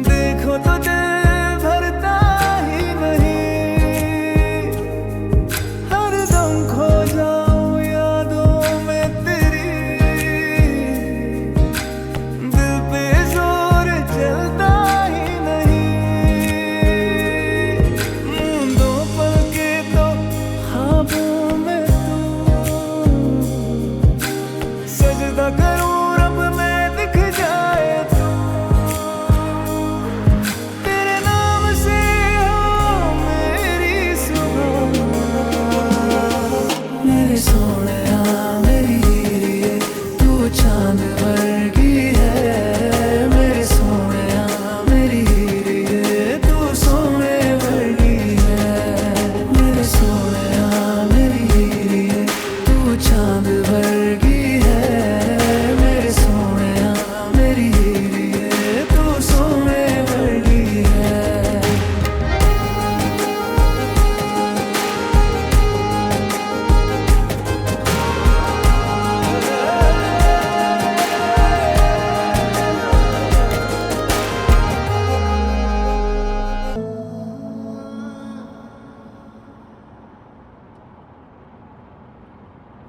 देखो तो दिल भरता ही नहीं।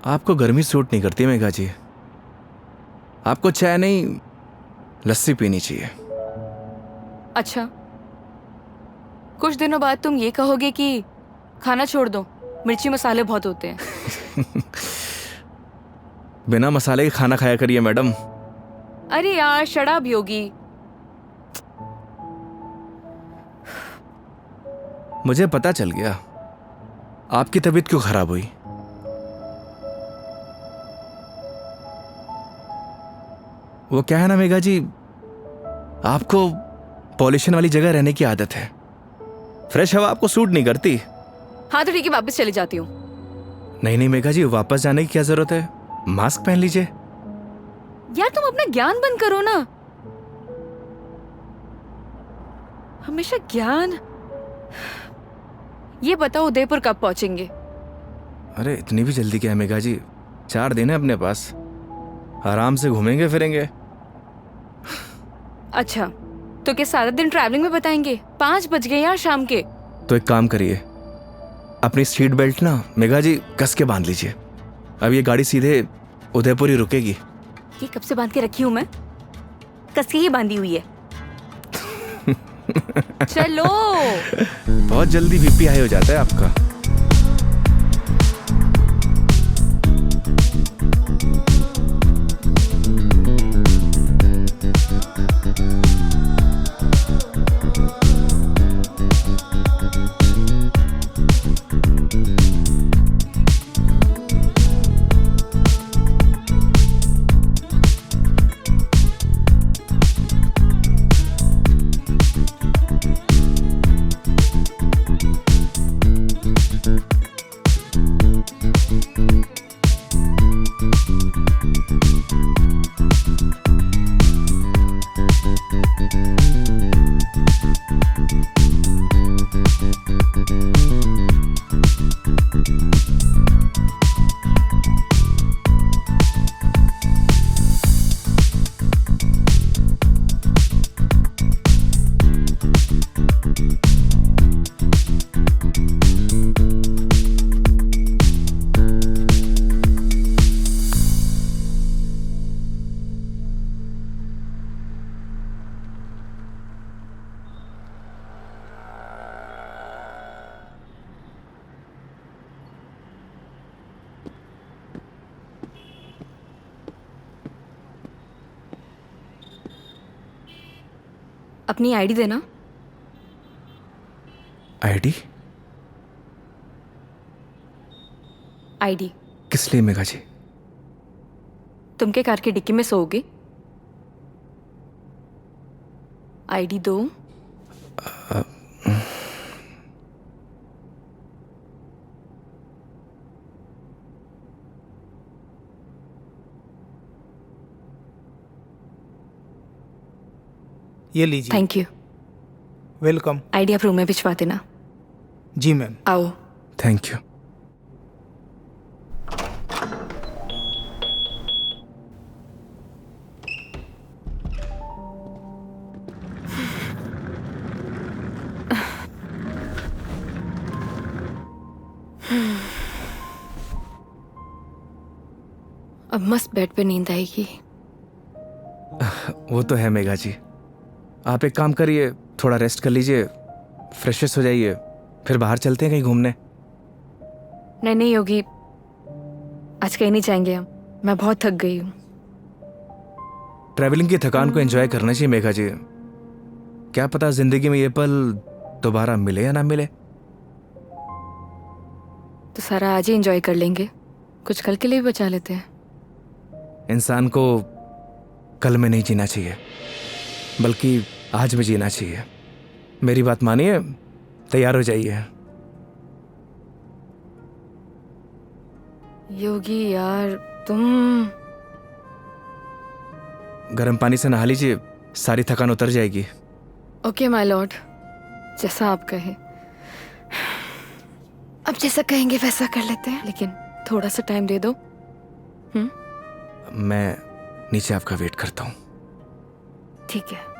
आपको गर्मी सूट नहीं करती मेघा जी। आपको चाय नहीं लस्सी पीनी चाहिए। अच्छा, कुछ दिनों बाद तुम ये कहोगे कि खाना छोड़ दो, मिर्ची मसाले बहुत होते हैं। बिना मसाले के खाना खाया करिए मैडम। अरे यार शराब योगी। मुझे पता चल गया आपकी तबीयत क्यों खराब हुई। वो क्या है ना मेघा जी, आपको पॉल्यूशन वाली जगह रहने की आदत है। फ्रेश हवा आपको सूट नहीं करती। हाँ तो ठीक है, वापस चली जाती हूँ। नहीं नहीं मेघा जी, वापस जाने की क्या जरूरत है, मास्क पहन लीजिए। यार तुम अपना ज्ञान बंद करो ना, हमेशा ज्ञान। ये बताओ उदयपुर कब पहुंचेंगे? अरे इतनी भी जल्दी क्या है मेघा जी, 4 दिन है अपने पास, आराम से घूमेंगे फिरेंगे। अच्छा तो क्या सारा दिन ट्रैवलिंग में बताएंगे? 5 बज गए यार शाम के। तो एक काम करिए, अपनी सीट बेल्ट ना मेघा जी कस के बांध लीजिए। अब ये गाड़ी सीधे उदयपुर ही रुकेगी। ये कब से बांध के रखी हूँ मैं? कस के ही बांधी हुई है। चलो। बहुत जल्दी बीपी हाई हो जाता है आपका। अपनी आईडी देना। आईडी? आईडी किस लिए मेघा जी? तुम के कार की डिक्की में सोओगे? आईडी दो। ये लीजिए। Thank you. वेलकम। आईडी आप रूम में भिजवा देना। जी मैम। आओ। Thank you. अब मस्त बेड पे नींद आएगी। वो तो है मेघा जी, आप एक काम करिए, थोड़ा रेस्ट कर लीजिए, फ्रेश हो जाइए, फिर बाहर चलते हैं कहीं घूमने। नहीं नहीं योगी, आज कहीं नहीं जाएंगे हम, मैं बहुत थक गई हूँ। ट्रैवलिंग की थकान को एंजॉय करना चाहिए मेघा जी। क्या पता जिंदगी में ये पल दोबारा मिले या ना मिले। तो सारा आज ही एंजॉय कर लेंगे, कुछ कल के लिए भी बचा लेते हैं। इंसान को कल में नहीं जीना चाहिए, बल्कि आज में जीना चाहिए। मेरी बात मानिए, तैयार हो जाइए। योगी यार तुम। गर्म पानी से नहा लीजिए, सारी थकान उतर जाएगी। ओके माय लॉर्ड, जैसा आप कहे। अब जैसा कहेंगे वैसा कर लेते हैं, लेकिन थोड़ा सा टाइम दे दो। मैं नीचे आपका वेट करता हूँ। ठीक है।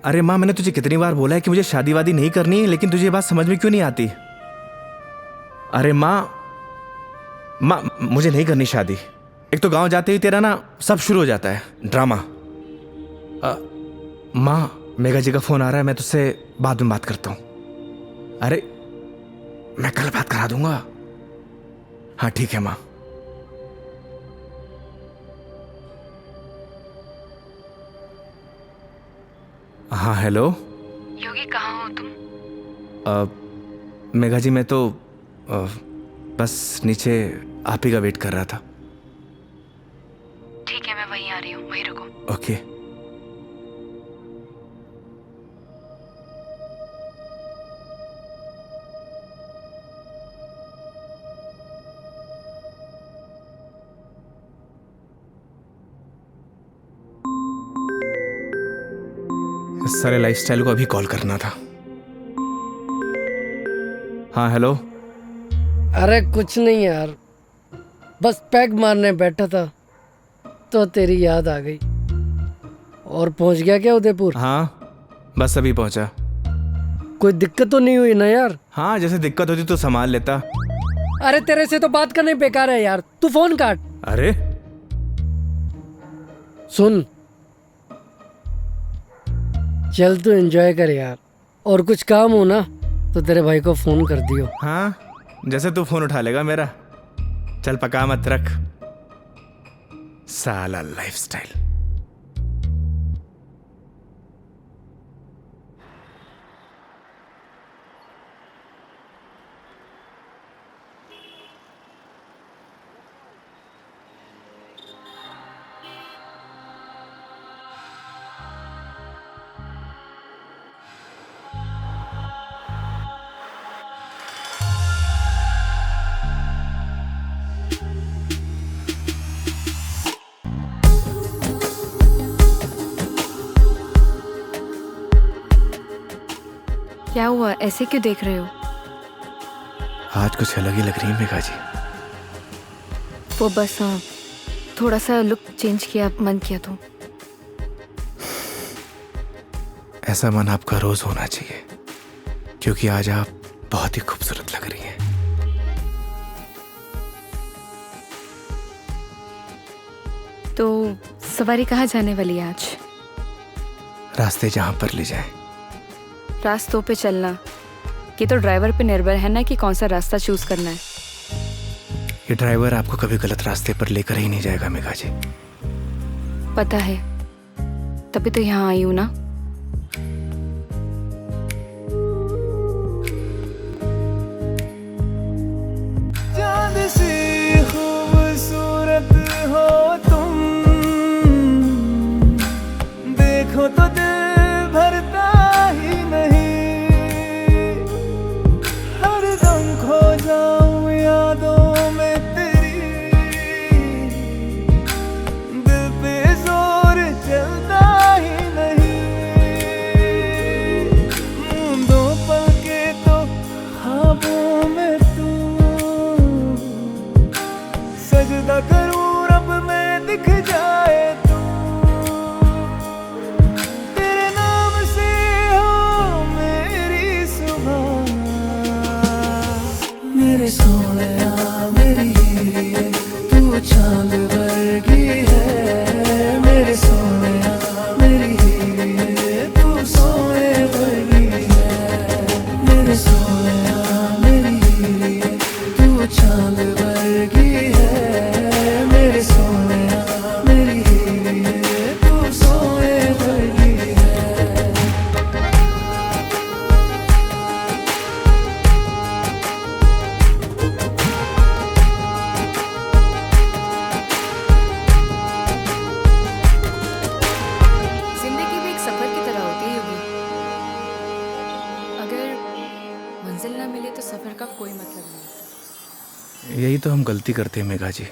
अरे माँ, मैंने तुझे कितनी बार बोला है कि मुझे शादी वादी नहीं करनी, लेकिन तुझे ये बात समझ में क्यों नहीं आती? अरे माँ, मुझे नहीं करनी शादी। एक तो गांव जाते ही तेरा ना सब शुरू हो जाता है ड्रामा। माँ, मेघा जी का फोन आ रहा है, मैं तुझसे बाद में बात करता हूँ। अरे मैं कल बात करा दूंगा। हाँ ठीक है माँ। हाँ हेलो योगी, कहाँ हो तुम? मेघा जी, मैं तो बस नीचे आप ही का वेट कर रहा था। ठीक है, मैं वहीं आ रही हूँ, वहीं रुको। ओके। इस सारे लाइफस्टाइल को अभी कॉल करना था। हाँ हेलो। अरे कुछ नहीं यार, बस पैग मारने बैठा था तो तेरी याद आ गई। और पहुंच गया क्या उदयपुर? हाँ बस अभी पहुंचा। कोई दिक्कत तो नहीं हुई ना यार? हाँ, जैसे दिक्कत होती तो संभाल लेता। अरे तेरे से तो बात करना बेकार है यार, तू फोन काट। अरे सुन, चल तू एंजॉय कर यार, और कुछ काम हो ना तो तेरे भाई को फोन कर दियो। हाँ, जैसे तू फोन उठा लेगा मेरा। चल पका मत रख, साला लाइफस्टाइल। क्या हुआ, ऐसे क्यों देख रहे हो? आज कुछ अलग ही लग रही है मेघा जी। वो बस थोड़ा सा लुक चेंज किया, मन किया तो। ऐसा मन आपका रोज होना चाहिए, क्योंकि आज आप बहुत ही खूबसूरत लग रही हैं। तो सवारी कहाँ जाने वाली है आज? रास्ते जहां पर ले जाए। रास्तों पे चलना, ये तो ड्राइवर पे निर्भर है ना कि कौन सा रास्ता चूज करना है। ये ड्राइवर आपको कभी गलत रास्ते पर लेकर ही नहीं जाएगा मेघा जी। पता है, तभी तो यहाँ आई हूँ ना। चांद सी खूबसूरत हो तुम, देखो तो दिल भरता ही नहीं। हरदम खो जाऊं यादों में तेरी, दिल पे जोर चलता ही नहीं। दो पल के तो ख्वाबों में तू, सजदा करूं रब में दिख जाए तू। तेरे नाम से हो मेरी सुबह, मेरे सोनिया मेरी हीरे, तू चांद वर्गी है। मेरे सोनिया मेरी हीरे, तू सोने वर्गी है। मेरे सोनिया मेरी हीरे, तू चांद वर्गी है। मेरे सोनिया मेरी हीरे, तू सोने वर्गी है। जिंदगी भी एक सफर की तरह होती है योगी। अगर मंजिल ना मिले तो सफर का कोई मतलब नहीं। यही तो हम गलती करते हैं मेघा जी।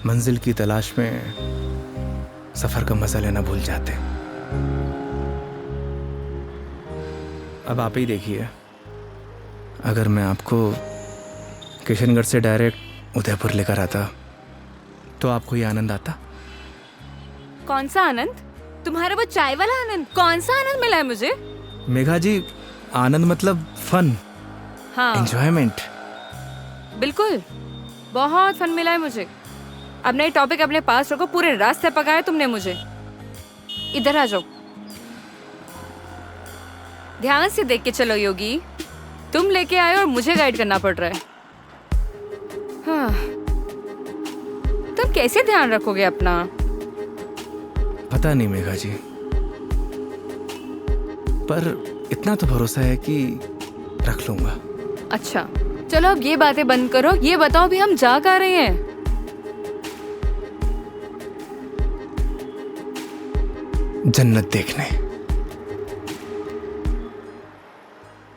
मंजिल की तलाश में सफर का मजा लेना भूल जाते। अब आप ही देखिए, अगर मैं आपको किशनगढ़ से डायरेक्ट उदयपुर लेकर आता तो आपको ये आनंद आता? कौन सा आनंद? तुम्हारा वो चाय वाला आनंद, कौन सा आनंद मिला है मुझे? मेघा जी, आनंद मतलब फन, हाँ एंजॉयमेंट। बिल्कुल, बहुत फन मिला है मुझे। अब नई टॉपिक अपने पास रखो, पूरे रास्ते पकाया तुमने मुझे। इधर आ जाओ, ध्यान से देख के चलो योगी, तुम लेके आए और मुझे गाइड करना पड़ रहा है। हाँ, तुम कैसे ध्यान रखोगे अपना? पता नहीं मेघा जी, पर इतना तो भरोसा है कि रख लूंगा। अच्छा चलो अब ये बातें बंद करो, ये बताओ भी हम जा कहाँ रहे हैं? जन्नत देखने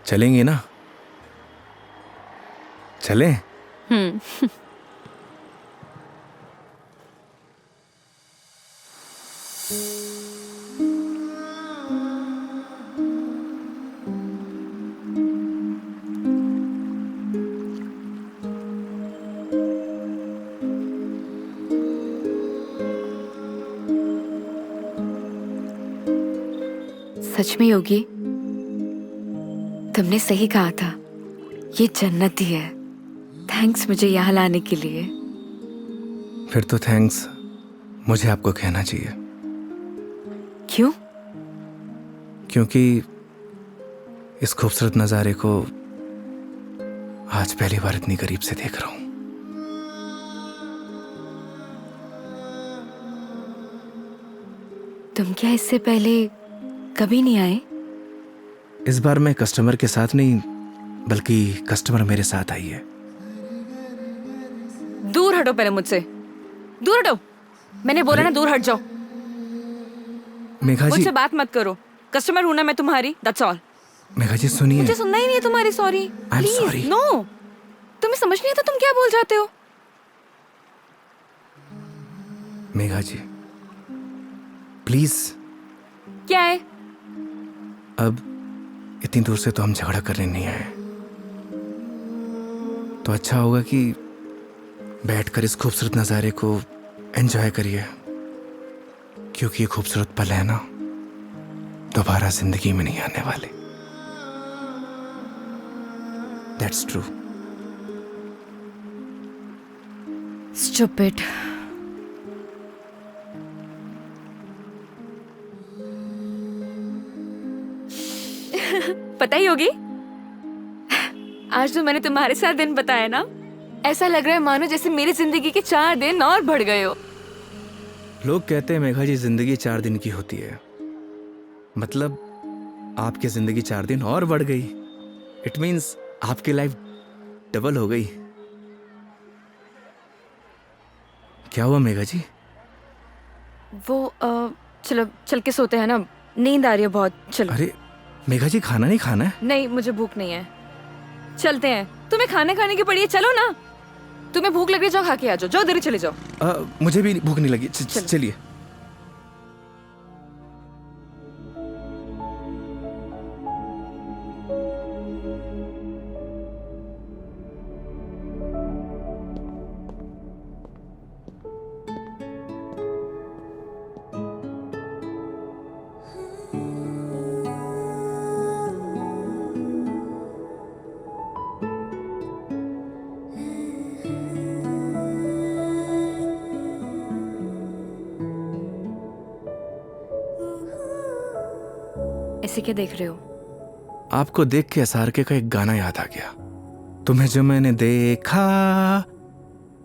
चलेंगे ना? चलें? सच में योगी, तुमने सही कहा था, ये जन्नत ही है। थैंक्स मुझे यहाँ लाने के लिए। फिर तो थैंक्स मुझे आपको कहना चाहिए। क्यों? क्योंकि इस खूबसूरत नज़ारे को आज पहली बार इतनी करीब से देख रहा हूं। तुम क्या इससे पहले कभी नहीं आए? इस बार मैं कस्टमर के साथ नहीं, बल्कि कस्टमर मेरे साथ आई है। दूर हटो पहले मुझसे, दूर हटो। मैंने बोला ना दूर हट जाओ। मेघा जी, मुझसे बात मत करो। कस्टमर हूं ना मैं तुम्हारी, दैट्स ऑल। मेघा जी सुनिए। मुझे सुनना ही नहीं है तुम्हारी sorry. I'm sorry. Please no, तुम्हें समझ नहीं आता तुम क्या बोल जाते हो। मेघा जी प्लीज। क्या है? अब इतनी दूर से तो हम झगड़ा करने नहीं आए, तो अच्छा होगा कि बैठकर इस खूबसूरत नज़ारे को एंजॉय करिए, क्योंकि ये खूबसूरत पल है ना, दोबारा जिंदगी में नहीं आने वाले। That's true. स्टूपिड। पता ही होगी, आज तो मैंने तुम्हारे साथ दिन बताया ना, ऐसा लग रहा है मानो जैसे मेरी जिंदगी के 4 दिन और बढ़ गए हो। लोग कहते हैं मेघा जी जिंदगी 4 दिन की होती है, मतलब आपकी जिंदगी 4 दिन और बढ़ गई। इट मीन्स आपकी लाइफ डबल हो गई। क्या हुआ मेघा जी? वो चलो चल के सोते हैं ना, नींद आ रही है बहुत। चलो। अरे मेघा जी, खाना नहीं खाना है? नहीं, मुझे भूख नहीं है। चलते हैं, तुम्हें खाना खाने की पड़ी है, चलो ना। तुम्हें भूख लग रही है, जाओ खा के आ जाओ, जाओ इधर ही चले जाओ। मुझे भी भूख नहीं लगी। चलिए। ऐसे क्या देख रहे हो? आपको देख के एसआर के का एक गाना याद आ गया। तुम्हें जो मैंने देखा,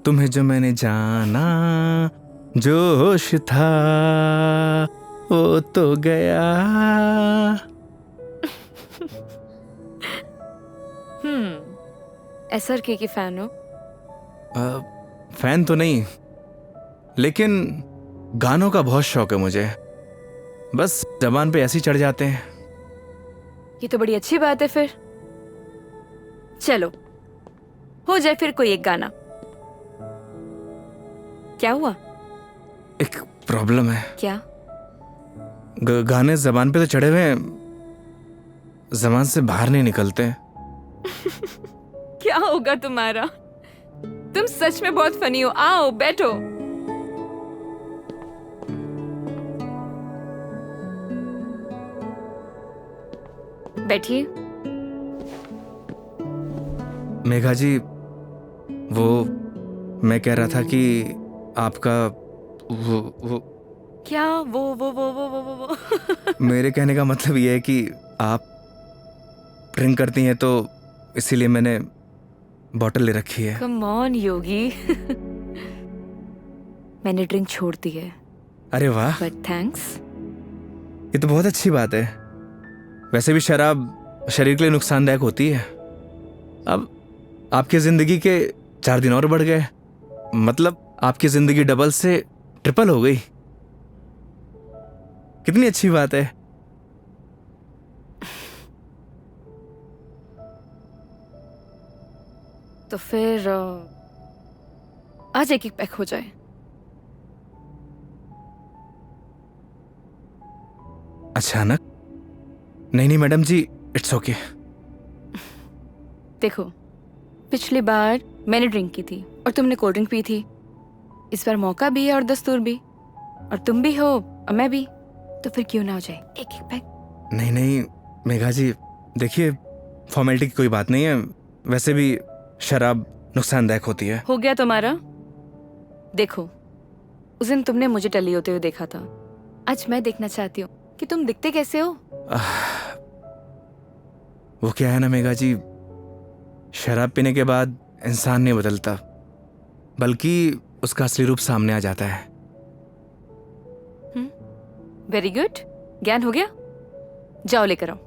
तुम्हें जो मैंने जाना, जोश था वो तो गया। एसआर के फैन हो? फैन तो नहीं, लेकिन गानों का बहुत शौक है मुझे। बस जबान पे ऐसे ही चढ़ जाते हैं। ये तो बड़ी अच्छी बात है। फिर चलो हो जाए फिर कोई एक गाना। क्या हुआ? एक प्रॉब्लम है। क्या? गाने जबान पे तो चढ़े हुए हैं, जबान से बाहर नहीं निकलते। क्या होगा तुम्हारा? तुम सच में बहुत फनी हो। आओ बैठो। बैठिए। मेघा जी, वो मैं कह रहा था कि आपका वो क्या वो मेरे कहने का मतलब ये है कि आप ड्रिंक करती हैं तो इसीलिए मैंने बॉटल ले रखी है। कम ऑन योगी। मैंने ड्रिंक छोड़ दी है, अरे वाह, बट थैंक्स। ये तो बहुत अच्छी बात है। वैसे भी शराब शरीर के लिए नुकसानदायक होती है। अब आपकी जिंदगी के 4 दिन और बढ़ गए, मतलब आपकी जिंदगी डबल से ट्रिपल हो गई। कितनी अच्छी बात है। तो फिर आज एक एक पैक हो जाए। अचानक? नहीं नहीं मैडम जी, इट्स ओके। देखो, पिछली बार मैंने ड्रिंक की थी और तुमने कोल्ड ड्रिंक पी थी। इस बार मौका भी है और दस्तूर भी, और तुम भी हो और मैं भी, तो फिर क्यों ना हो जाए एक एक पैक। नहीं नहीं मेघा जी, देखिए फॉर्मेलिटी की कोई बात नहीं है। वैसे भी शराब नुकसानदायक होती है। हो गया तुम्हारा। देखो, उस दिन तुमने मुझे टली होते हुए देखा था, आज मैं देखना चाहती हूँ कि तुम दिखते कैसे हो। वो क्या है ना मेघा जी, शराब पीने के बाद इंसान नहीं बदलता, बल्कि उसका असली रूप सामने आ जाता है। वेरी गुड, ज्ञान हो गया। जाओ लेकर आओ,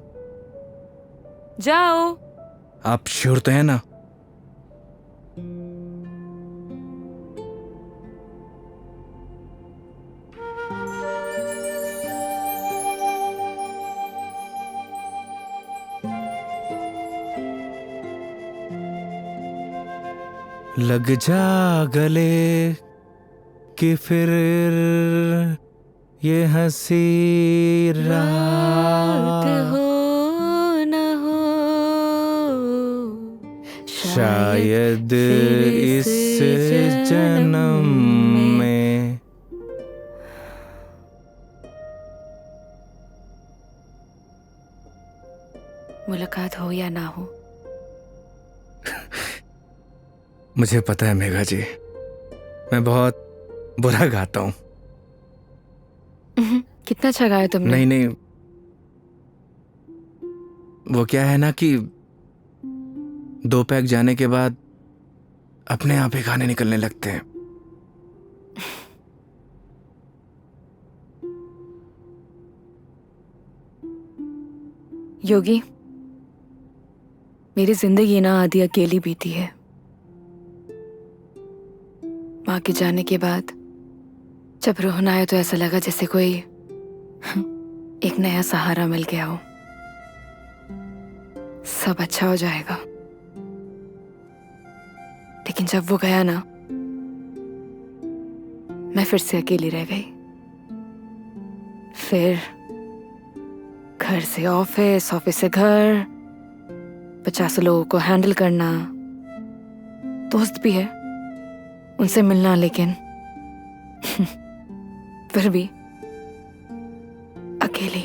जाओ। आप श्योर तो है ना? लग जा गले कि फिर ये हंसी रात हो न हो, शायद इस जन्म में। मुलाकात हो या ना हो। मुझे पता है मेघा जी, मैं बहुत बुरा गाता हूँ। कितना अच्छा गाया तुमने। नहीं नहीं, वो क्या है ना कि 2 पैक जाने के बाद अपने आप ही गाने निकलने लगते हैं। योगी, मेरी जिंदगी ना आधी अकेली बीती है। माँ के जाने के बाद जब रोना आया तो ऐसा लगा जैसे कोई एक नया सहारा मिल गया हो। सब अच्छा हो जाएगा। लेकिन जब वो गया ना, मैं फिर से अकेली रह गई। फिर घर से ऑफिस, ऑफिस से घर, 50 लोगों को हैंडल करना, दोस्त भी है, उनसे मिलना, लेकिन फिर भी अकेली।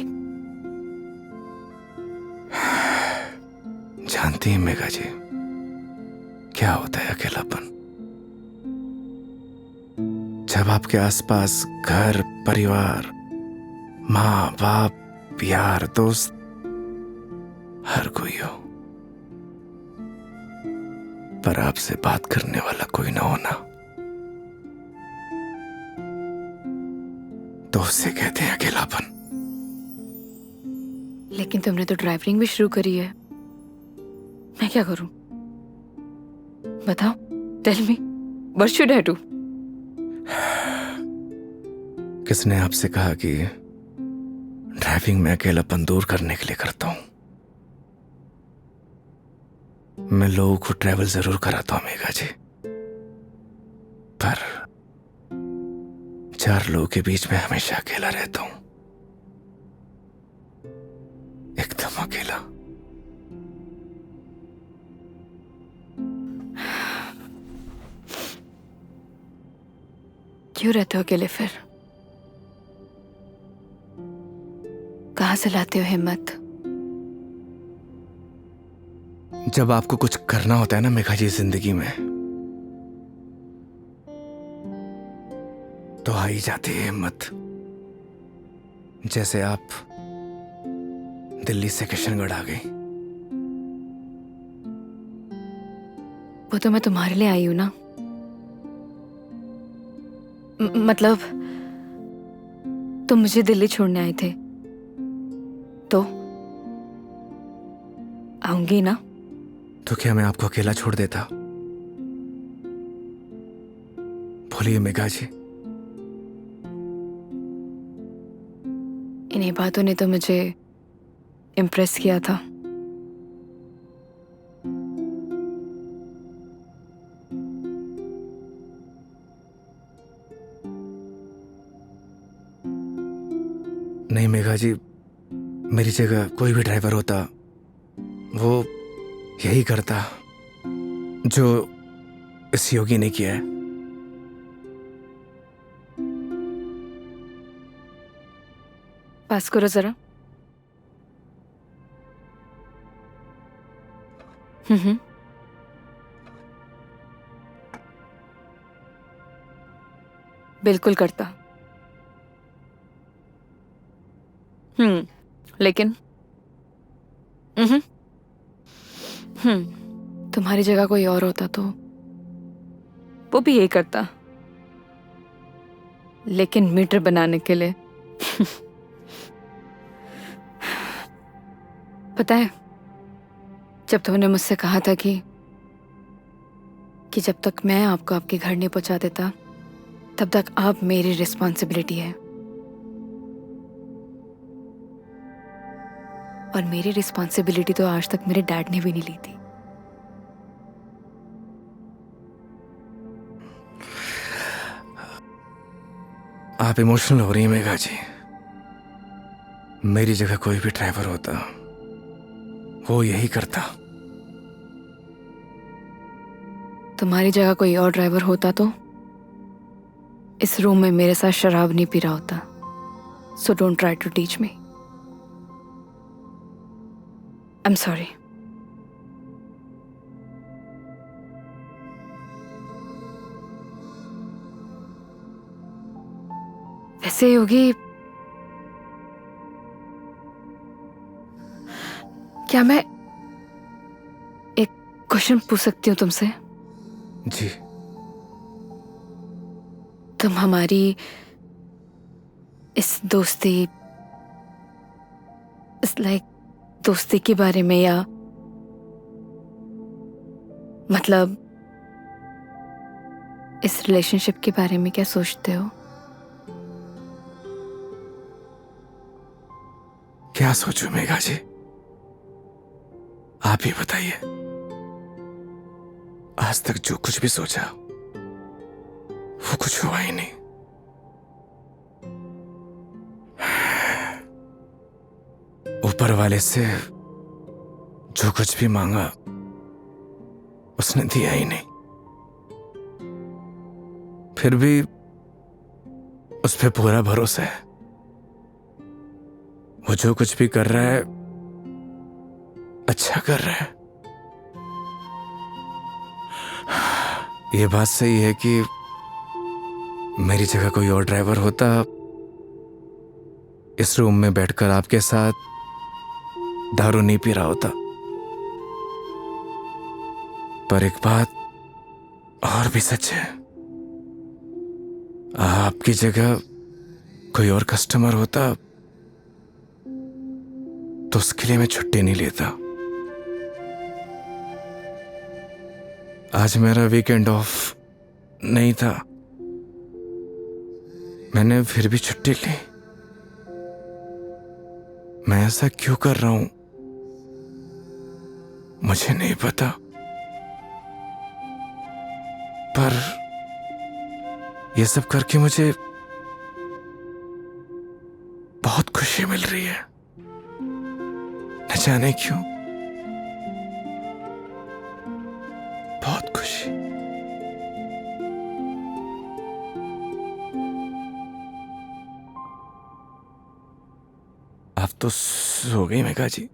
जानती हैं मेघा जी, क्या होता है अकेलापन? जब आपके आसपास घर, परिवार, माँ बाप, यार, दोस्त, हर कोई हो, पर आपसे बात करने वाला कोई ना होना, तो उसे कहते हैं अकेलापन। लेकिन तुमने तो ड्राइविंग भी शुरू करी है। मैं क्या करूं? बताओ, tell me, what should I do? किसने आपसे कहा कि ड्राइविंग में अकेलापन दूर करने के लिए करता हूं? मैं लोगों को ट्रैवल जरूर कराता हूं मेघा जी, पर 4 लोगों के बीच में हमेशा अकेला रहता हूं, एकदम अकेला। क्यों रहते हो अकेले फिर? कहां से लाते हो हिम्मत जब आपको कुछ करना होता है ना मेघा जी जिंदगी में, तो आ ही जाती है हिम्मत। जैसे आप दिल्ली से किशनगढ़ आ गई। वो तो मैं तुम्हारे लिए आई हूं ना। मतलब तुम मुझे दिल्ली छोड़ने आए थे तो आऊंगी ना। तो क्या मैं आपको अकेला छोड़ देता? बोलिए मेघा जी। इन्हीं बातों ने तो मुझे इम्प्रेस किया था। नहीं मेघा जी, मेरी जगह कोई भी ड्राइवर होता वो यही करता जो इस योगी ने किया है। पास करो जरा। हम्म। बिल्कुल करता। लेकिन तुम्हारी जगह कोई और होता तो वो भी यही करता, लेकिन मीटर बनाने के लिए। पता है, जब तुमने मुझसे कहा था कि जब तक मैं आपको आपके घर नहीं पहुंचा देता तब तक आप मेरी रिस्पॉन्सिबिलिटी है, और मेरी रिस्पॉन्सिबिलिटी तो आज तक मेरे डैड ने भी नहीं ली थी। आप इमोशनल हो रही हैं मेघा जी। मेरी जगह कोई भी ड्राइवर होता वो यही करता। तुम्हारी जगह कोई और ड्राइवर होता तो इस रूम में मेरे साथ शराब नहीं पी रहा होता। So don't try to teach me. I am sorry. वैसे योगी, क्या मैं एक क्वेश्चन पूछ सकती हूँ तुमसे? जी। तुम हमारी इस दोस्ती, इस दोस्ती के बारे में, या मतलब इस रिलेशनशिप के बारे में क्या सोचते हो? क्या सोचूं मेघा जी, आप ही बताइए। आज तक जो कुछ भी सोचा वो कुछ हुआ ही नहीं। ऊपर वाले से जो कुछ भी मांगा उसने दिया ही नहीं। फिर भी उस पे पूरा भरोसा है। वो जो कुछ भी कर रहा है अच्छा कर रहा है। ये बात सही है कि मेरी जगह कोई और ड्राइवर होता इस रूम में बैठकर आपके साथ दारू नहीं पी रहा होता। पर एक बात और भी सच है, आपकी जगह कोई और कस्टमर होता तो उसके लिए मैं छुट्टी नहीं लेता। आज मेरा वीकेंड ऑफ नहीं था, मैंने फिर भी छुट्टी ली। मैं ऐसा क्यों कर रहा हूं मुझे नहीं पता, पर ये सब करके मुझे बहुत खुशी मिल रही है। न जाने क्यों, बहुत खुशी। आप तो सो गई Megha ji.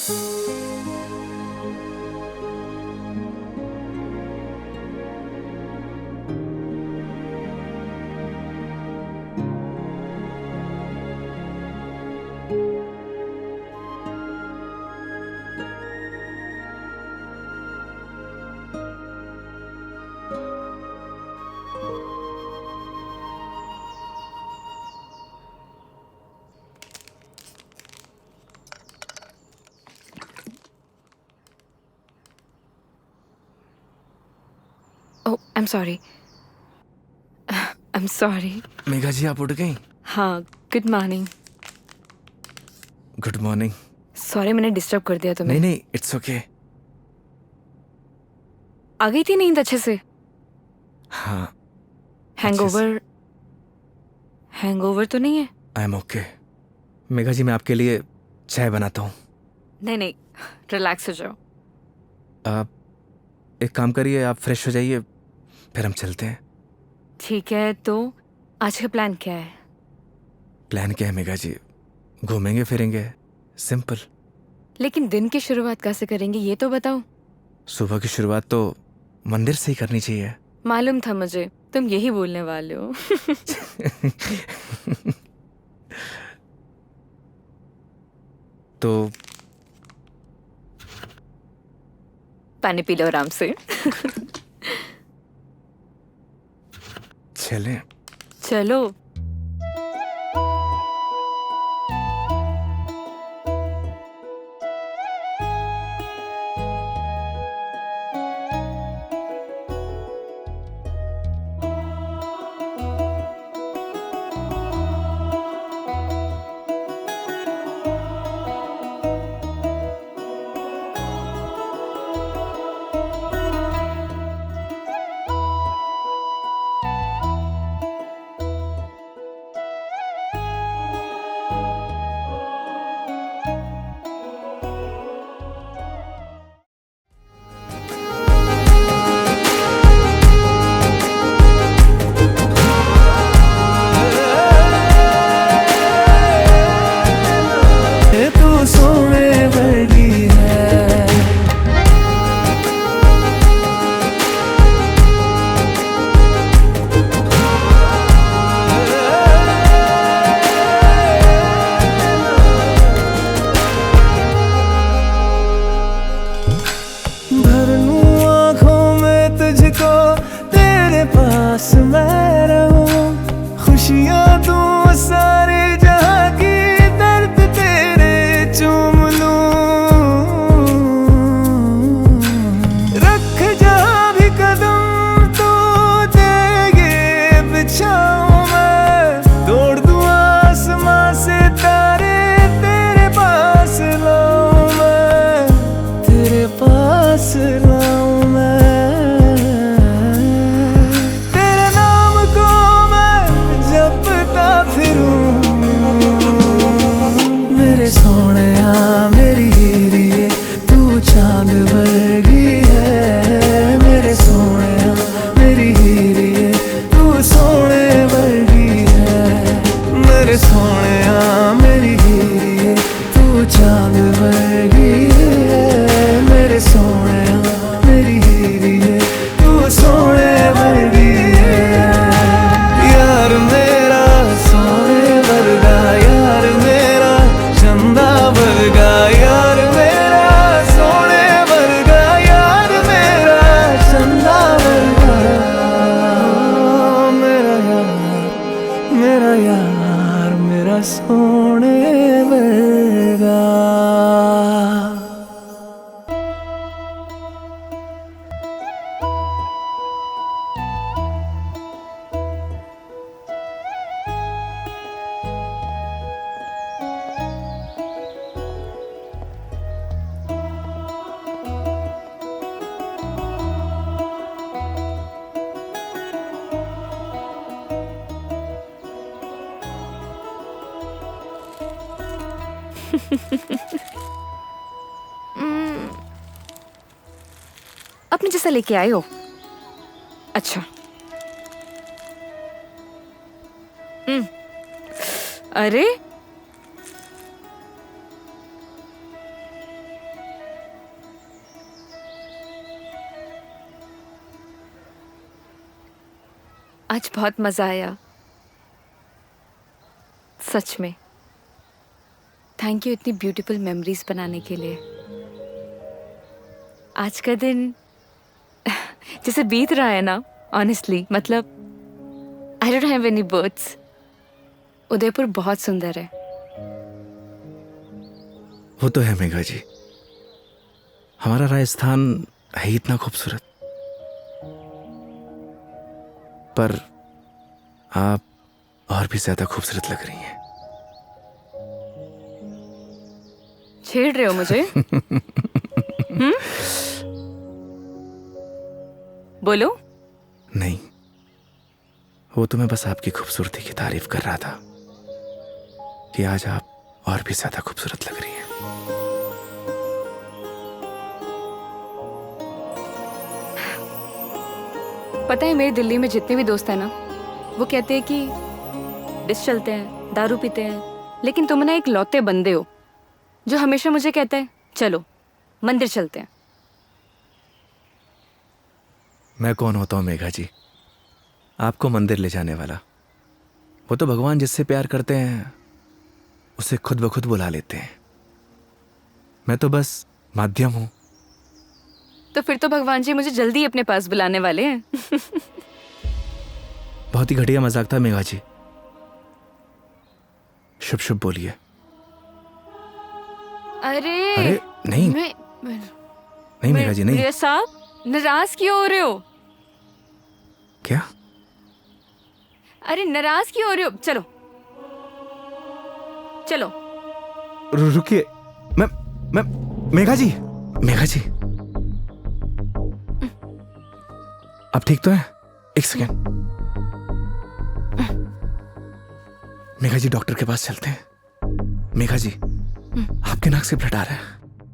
Oh I am sorry, I am sorry. Megha ji आप उठ गई? हाँ, good morning. Good morning. Sorry मैंने डिस्टर्ब कर दिया तुम्हें। नहीं नहीं, इट्स ओके। आ गई थी नींद अच्छे से? हाँ। हैंगओवर हैंगओवर तो नहीं है? I am okay. Megha ji मैं आपके लिए चाय बनाता हूँ। नहीं नहीं, रिलैक्स हो जाओ। आप एक काम करिए, आप फ्रेश हो जाइए, फिर हम चलते हैं। ठीक है, तो आज का प्लान क्या है? प्लान क्या है मेघा जी? घूमेंगे फिरेंगे, सिंपल। लेकिन दिन की शुरुआत कैसे करेंगे ये तो बताओ। सुबह की शुरुआत तो मंदिर से ही करनी चाहिए। मालूम था मुझे तुम यही बोलने वाले हो। तो पानी पी लो आराम से। चलें? चलो। तू सोने वर्गी है। भर लूं आँखों में तुझको, तेरे पास मैं रहूं। खुशियाँ दूं सारे जहाँ की, दर्द तेरे चूम लूं। रख जहाँ भी कदम तो तेरे बिछाऊं मैं। तोड़ दूं आसमां से तारे, तेरे पास लाऊं मैं। तेरे पास लाऊं मैं। तेरे नाम को मैं जपता फिरूं। मेरे सोहणिया मेरी हीरिए, तू चांद वर्गी है। मेरे सोहणिया मेरी हीरिए, तू सोने वर्गी है। मेरे सोहणिया मेरी हीरिए, तू चांद वर्गी है। मेरे सोहणिया मेरी हीरिए, तू सोने वर्गी है। यार मेरा सोने वर्गा, यार मेरा चंदा वर्गा। यार मेरा सोने वर्गा, यार मेरा चंदा वर्गा। मेरा यार मेरा सोने वर्गा। अपने जैसा लेके आए हो? अच्छा। अरे आज बहुत मजा आया, सच में। थैंक यू इतनी ब्यूटीफुल मेमोरीज बनाने के लिए। आज का दिन जैसे बीत रहा है ना, ऑनेस्टली, मतलब I don't have any words. Udaipur बहुत सुंदर है। वो तो है मेघा जी, हमारा राजस्थान है ही इतना खूबसूरत, पर आप और भी ज्यादा खूबसूरत लग रही हैं। छेड़ रहे हो मुझे? बोलो। नहीं, वो तो मैं बस आपकी खूबसूरती की तारीफ कर रहा था कि आज आप और भी ज्यादा खूबसूरत लग रही हैं। पता है, मेरे दिल्ली में जितने भी दोस्त हैं ना, वो कहते हैं कि डिस चलते हैं, दारू पीते हैं, लेकिन तुम ना एक लौते बंदे हो जो हमेशा मुझे कहता है चलो मंदिर चलते हैं। मैं कौन होता हूँ मेघा जी, आपको मंदिर ले जाने वाला? वो तो भगवान जिससे प्यार करते हैं उसे खुद ब खुद बुला लेते हैं। मैं तो बस माध्यम हूं। तो फिर तो भगवान जी मुझे जल्दी ही अपने पास बुलाने वाले हैं। बहुत ही घटिया मजाक था मेघा जी। शुभ शुभ बोलिए। अरे नहीं मैं नहीं मेघा जी, नहीं। प्रिया साहब, नाराज क्यों हो रहे हो? क्या? अरे नाराज क्यों हो रहे हो? चलो चलो। रुकिए, मैं मेघा जी, मेघा जी, अब ठीक तो है? एक सेकेंड। मेघा जी, डॉक्टर के पास चलते हैं। मेघा जी, आपके नाक से ब्लड आ रहा है।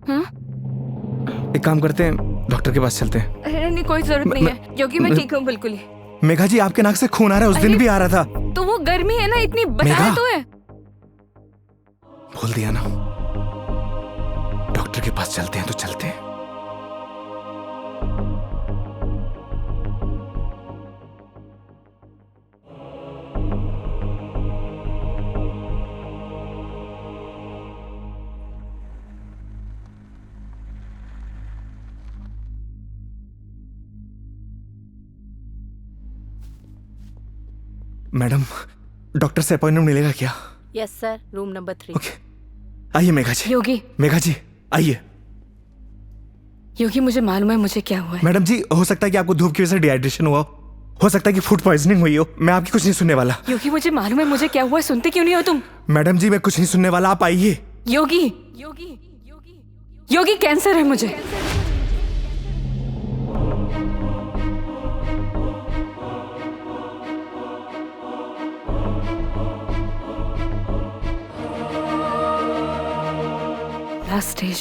हाँ? एक काम करते हैं, डॉक्टर के पास चलते हैं। अरे नहीं, कोई जरूरत नहीं है, क्योंकि मैं ठीक हूँ बिल्कुल ही। मेघा जी, आपके नाक से खून आ रहा है, उस दिन भी आ रहा था। तो वो गर्मी है ना, इतनी बताया मेघा? तो है। भूल दिया ना, डॉक्टर के पास चलते हैं तो चलते हैं। मैडम, डॉक्टर से अपॉइंटमेंट मिलेगा क्या? Yes sir, room number 3। Okay, आइए मेघा जी। योगी, मेघा जी आइए। योगी, मुझे मालूम है मुझे क्या हुआ है। मैडम जी, हो सकता है कि आपको धूप की वजह से डिहाइड्रेशन हुआ हो सकता है कि फूड पॉइजनिंग हुई हो। मैं आपकी कुछ नहीं सुनने वाला। योगी, मुझे मालूम है मुझे क्या हुआ है, सुनते क्यों नहीं हो तुम? मैडम जी, मैं कुछ नहीं सुनने वाला, आप आइए। योगी, योगी, योगी, कैंसर है मुझे। Last stage.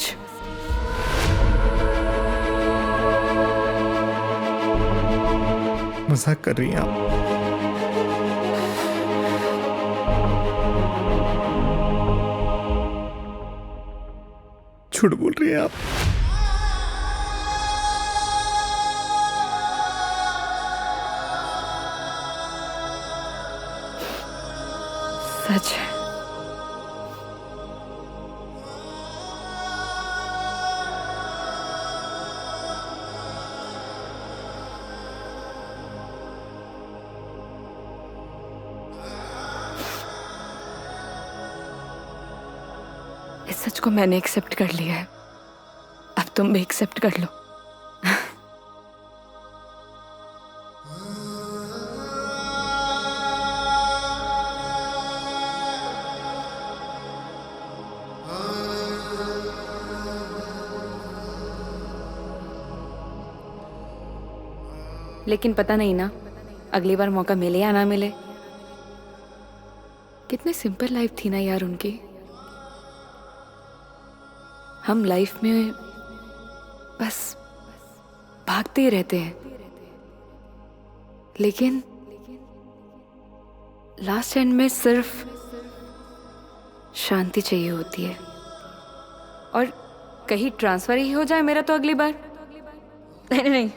मजाक कर रही हैं आप? झूठ बोल रही हैं आप? सच है। इस सच को मैंने एक्सेप्ट कर लिया है, अब तुम भी एक्सेप्ट कर लो। लेकिन पता नहीं ना, अगली बार मौका मिले या ना मिले। कितनी सिंपल लाइफ थी ना यार उनकी। हम लाइफ में बस भागते ही रहते हैं, लेकिन लास्ट एंड में सिर्फ शांति चाहिए होती है। और कहीं ट्रांसफर ही हो जाए मेरा तो अगली बार। नहीं नहीं,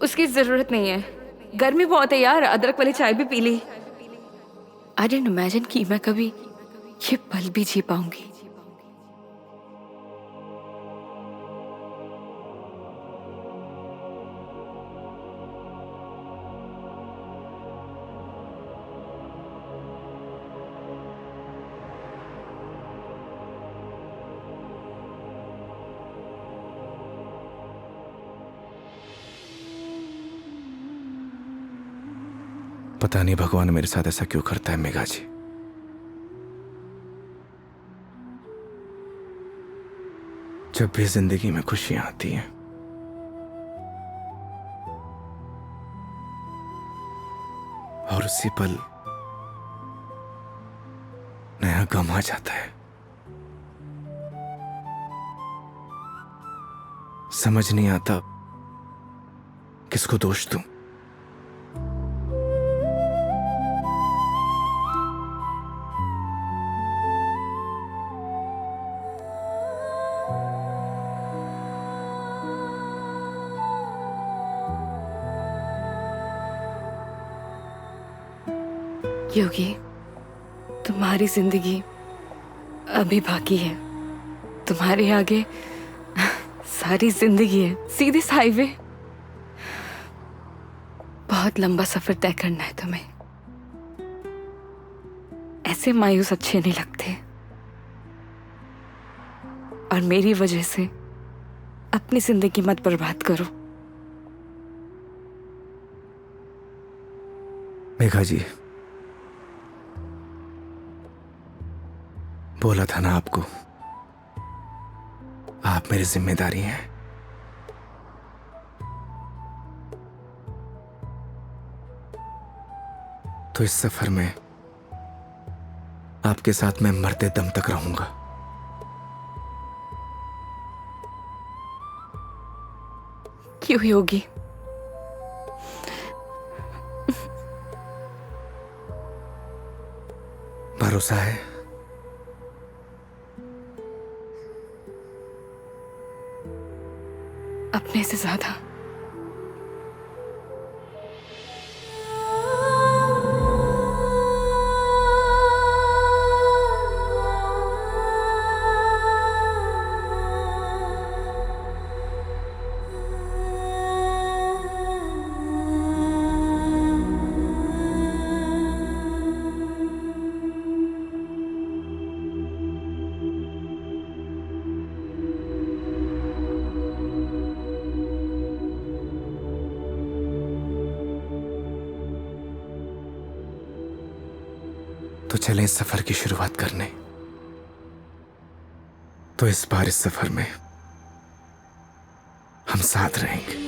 उसकी जरूरत नहीं है। गर्मी बहुत है यार, अदरक वाली चाय भी पी ली। आई डिडंट इमेजिन कि मैं कभी ये पल भी जी पाऊंगी। पता नहीं भगवान मेरे साथ ऐसा क्यों करता है मेघा जी। जब भी जिंदगी में खुशियां आती हैं और उसी पल नया गम आ जाता है, समझ नहीं आता किसको दोष दूं। योगी, तुम्हारी जिंदगी अभी बाकी है। तुम्हारे आगे सारी जिंदगी है, सीधे हाईवे। बहुत लंबा सफर तय करना है तुम्हें। ऐसे मायूस अच्छे नहीं लगते, और मेरी वजह से अपनी जिंदगी मत बर्बाद करो। मेघा जी, बोला था ना आपको, आप मेरी जिम्मेदारी हैं। तो इस सफर में आपके साथ मैं मरते दम तक रहूंगा। क्यों योगी? भरोसा है। अपने से ज्यादा। तो चलें इस सफर की शुरुआत करने। तो इस बार इस सफर में हम साथ रहेंगे।